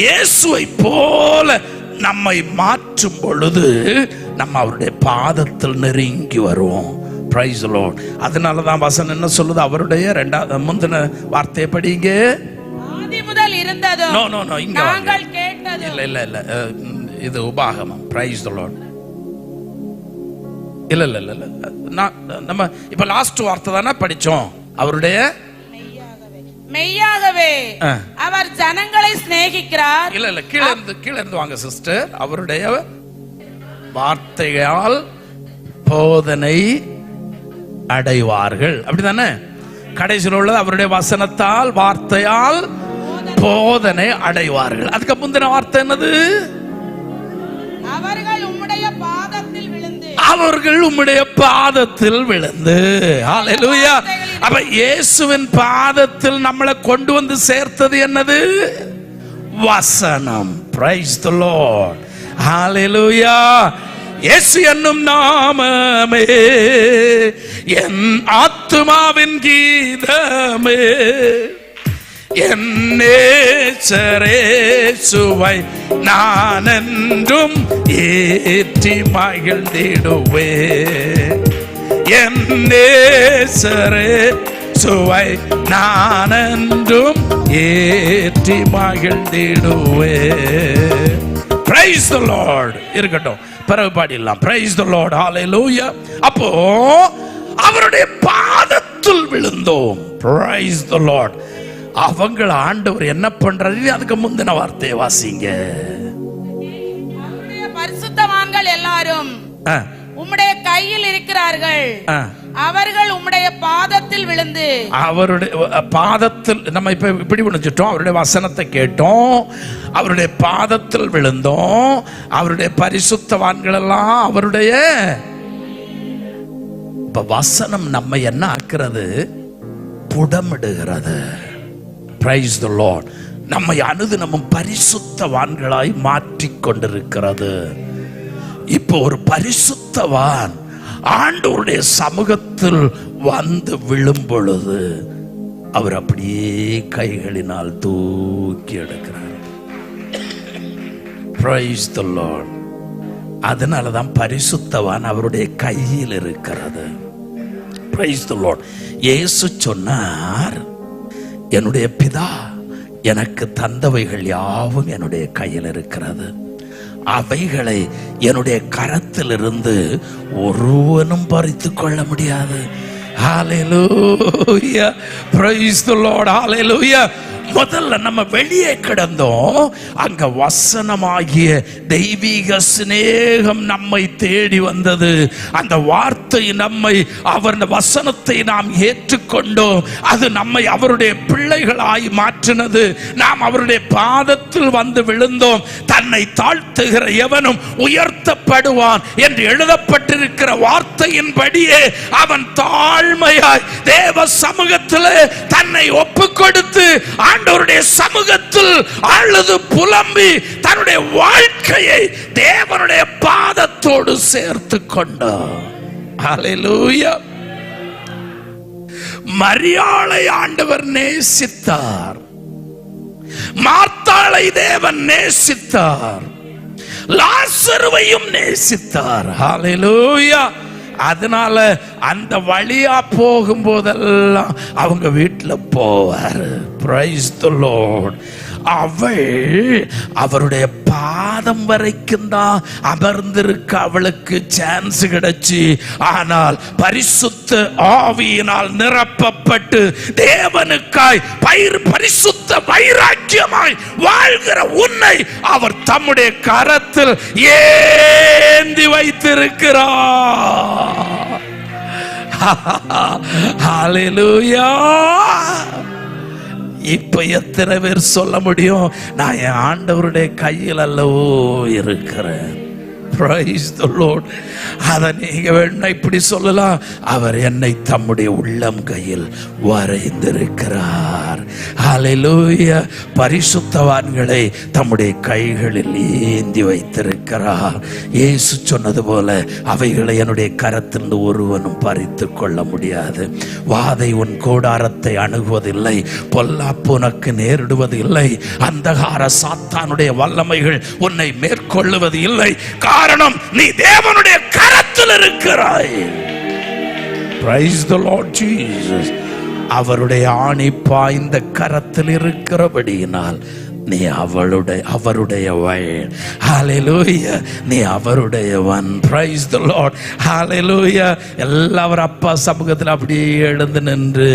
இயேசுவை போல நம்மை மாற்றும் பொழுது நம்ம அவருடைய பாதத்தில் நெருங்கி வருவோம். Praise the Lord. அதனால தான் வசனம் என்ன சொல்லுது? அவருடைய முந்தின வார்த்தையை படிங்க. ஆதி முதல் இருந்ததும் நோ இங்க நாங்கள் கேட்டதும். இல்ல இது உபாகமம். Praise the Lord. இல்ல நம்ம இப்ப லாஸ்ட் வார்த்தை தானே படிச்சோம். அவருடைய மெய்யாகவே அவர் ஜனங்களை சிநேகிக்கிறார். இல்ல கீழ இருந்து வாங்க சிஸ்டர். அவருடைய வார்த்தையால் போதனை அடைவார்கள், அப்படிதானே? கடைசியில் உள்ளது அவருடைய வசனத்தால் வார்த்தையால் போதனை அடைவார்கள். அதுக்கு முந்தின வார்த்தை என்னது? அவர்கள் உம்முடைய பாதத்தில் விழுந்து. அவர்கள் உம்முடைய பாதத்தில் விழுந்து. ஹல்லேலூயா. அப்ப இயேசுவின் பாதத்தில் நம்மளை கொண்டு வந்து சேர்த்தது என்னது? வசனம். Praise the Lord. ஹல்லேலூயா. இயேசு என்னும் நாமமே என் ஆத்துமாவின் கீதமே, என் நேசரேசுவை நான் என்றும் ஏற்றி மகிழ்ந்திடுவேன். என் நேசரேசுவை நான் என்றும் ஏற்றி மகிழ்ந்திடுவேன். Praise the Lord. இருக்கட்டும், பிறகு பாடிடலாம். Praise the Lord. Hallelujah. அப்போ அவருடைய பாதத்தில் விழுந்தோம். Praise the Lord. அவங்கள ஆண்டவர் என்ன பண்றாரு? அதுக்கு முந்தின வார்த்தையை வாசிங்க. அவருடைய பரிசுத்தவான்கள் எல்லாரும் உம்முடைய கையில் இருக்கிறார்கள். அவர்கள் உம்முடைய பாதத்தில் விழுந்து. அவருடைய பாதத்தில் நம்ம இப்ப இப்படி விழுந்துட்டோம். அவருடைய வசனத்தை கேட்டோம், அவருடைய பாதத்தில் விழுந்தோம். அவருடைய பரிசுத்தவான்கள் எல்லாம் அவருடைய வசனம் நம்ம என்ன ஆக்குறது? புடமிடுகிறது. Praise the Lord. நம்மை அனுதினமும் பரிசுத்தவான்களாய் மாற்றிக் கொண்டிருக்கிறது. இப்போ ஒரு பரிசுத்தவான் ஆண்டவருடைய சமூகத்தில் வந்து விழும் பொழுது அவர் அப்படியே கைகளினால் தூக்கி எடுக்கிறார். Praise the Lord. அதனாலதான் பரிசுத்தவான் அவருடைய கையில் இருக்கிறது. Praise the Lord. இயேசு சொன்னார், என்னுடைய பிதா எனக்கு தந்தவைகள் யாவும் என்னுடைய கையில் இருக்கிறது, அவைகளை என்னுடைய கரத்திலிருந்து ஒருவனும் பறித்து கொள்ள முடியாது. Hallelujah. Praise the Lord. Hallelujah. முதல்ல நம்ம வெளியே கிடந்தோம், அங்க வசனமாகிய தெய்வீக சிநேகம் நம்மை தேடி வந்தது. அந்த வார்த்தை நம்மை, அவர் வசனத்தை நாம் ஏற்றுக்கொண்டோம், அது நம்மை அவருடைய பிள்ளைகளாய் மாற்றினது. நாம் அவருடைய பாதத்தில் வந்து விழுந்தோம். தன்னை தாழ்த்துகிற எவனும் உயர்த்தப்படுவான் என்று எழுதப்பட்டிருக்கிற வார்த்தையின்படியே அவன் தாழ்மையாய் தேவ சமூகத்தில் தன்னை ஒப்புக் கொடுத்து ஆண்டவருடைய சமூகத்தில் அழுது புலம்பி தன்னுடைய வாழ்க்கையை தேவனுடைய பாதத்தோடு சேர்த்து கொண்டார். ஹல்லேலூயா. மரியாளை ஆண்டவர் நேசித்தார், மார்த்தாளை தேவன் நேசித்தார், லாசருவையும் நேசித்தார். ஹல்லேலூயா. அதனால அந்த வழியா போகும்போதெல்லாம் அவங்க வீட்டில் போவார். Praise the Lord. அவள் அவருடைய பாதம் வரைக்கும் தான் அமர்ந்திருக்க அவளுக்கு சான்ஸ் கிடைச்சு. ஆனால் பரிசுத்த ஆவியினால் நிரப்பப்பட்டு தேவனுக்காய் பரிசுத்த வைராக்கியமாய் வாழ்கிற உன்னை அவர் தம்முடைய கரத்தில் ஏந்தி வைத்திருக்கிறார். ஹல்லேலூயா. இப்ப எத்தனை பேர் சொல்ல முடியும், நான் என் ஆண்டவருடைய கையில் அல்லவோ இருக்கிறேன்? Praise the Lord. அதை நீங்க வேணா இப்படி சொல்லலாம், அவர் என்னை தம்முடைய உள்ளம் கையில் வரைந்திருக்கிறார். ஹல்லேலூயா. பரிசுத்தவான்களை தம்முடைய கைகளில் ஏந்தி வைத்திருக்கிறார். இயேசு சொன்னது போல அவைகளை என்னுடைய கரத்திலிருந்து ஒருவனும் பறித்து கொள்ள முடியாது. வாதை உன் கூடாரத்தை அணுகுவதில்லை, பொல்லாப்பு உனக்கு நேரிடுவது இல்லை, அந்தகார சாத்தானுடைய வல்லமைகள் உன்னை மேற்கொள்ளுவது இல்லை. காரணம், நீ தேவனுடைய கரத்தில் இருக்கிறாய். Praise the Lord Jesus. அவருடைய ஆணி பாய்ந்த கரத்தில் இருக்கிறபடியினால் நீ அவருடையவள். ஹல்லேலூயா. நீ அவருடையவன். Praise the Lord. ஹல்லேலூயா. எல்லாரும் அப்பா சமூகத்தில் அப்படியே எழுந்து நின்று,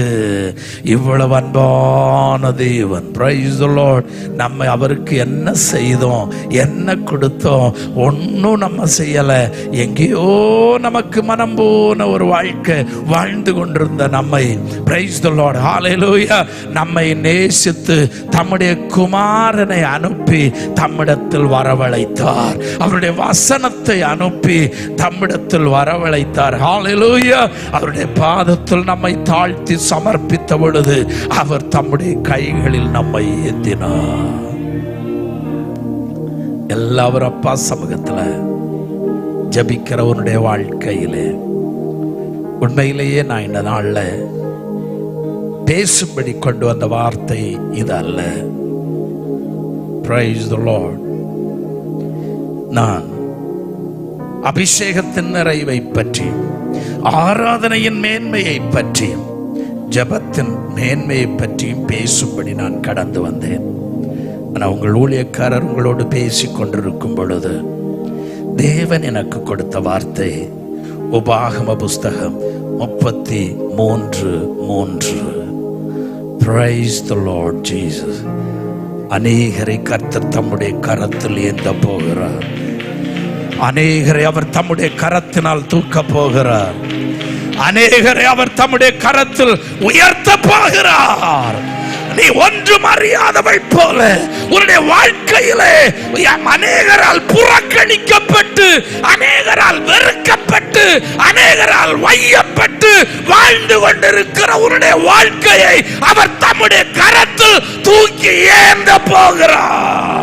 இவ்வளவு அன்பான தேவன், Praise the Lord, நம்ம அவருக்கு என்ன செய்தோம், என்ன கொடுத்தோம்? ஒன்னும் நம்ம செய்யல. எங்கேயோ நமக்கு மனம் போன ஒரு வாழ்க்கை வாழ்ந்து கொண்டிருந்த நம்மை, Praise the Lord, ஹல்லேலூயா, நம்மை நேசித்து தம்முடைய குமாரனை அனுப்பி தம்மிடத்தில் வரவழைத்தார். அவருடைய வசனத்தை அனுப்பி தம்மிடத்தில் வரவழைத்தார். ஹல்லேலூயா. அவருடைய பாதத்தில் நம்மை தாழ்த்தி சமர்ப்பித்த பொழுது அவர் தம்முடைய கைகளில் நம்மை ஏந்தினார். எல்லாரும் அப்பா சமூகத்துல ஜபிக்கிறவனுடைய வாழ்க்கையிலே உண்மையிலேயே நான் இந்த நாள்ல பேசும்படி கொண்டு வந்த வார்த்தை இது அல்ல. Praise the Lord. நான் அபிஷேகத்தின் நிறைவை பற்றி, ஆராதனையின் மேன்மையை பற்றியும், ஜபத்தின் மேன்மையை பற்றியும் பேசும்படி நான் கடந்து வந்தேன். ஆனால் உங்கள் ஊழியக்காரர் உங்களோடு பேசிக் கொண்டிருக்கும் பொழுது தேவன் எனக்கு கொடுத்த வார்த்தை உபாகம புஸ்தகம் 33:3. Praise the Lord Jesus. அநேகரை கர்த்தர் தம்முடைய கரத்தில் ஏந்த போகிறார். அநேகரை அவர் தம்முடைய கரத்தினால் தூக்க போகிறார். அநேகரை அவர் தம்முடைய கரத்தில் உயர்த்த போகிறார். நீ ஒன்றும் அறியாதவை போல உன்னுடைய வாழ்க்கையிலே அநேகரால் புறக்கணிக்கப்பட்டு, அநேகரால் வெறுக்கப்பட்டு, அநேகரால் வையப்பட்டு வாழ்ந்து கொண்டிருக்கிற உன்னுடைய வாழ்க்கையை அவர் தம்முடைய கரத்தில் தூக்கி ஏந்த போகிறார்.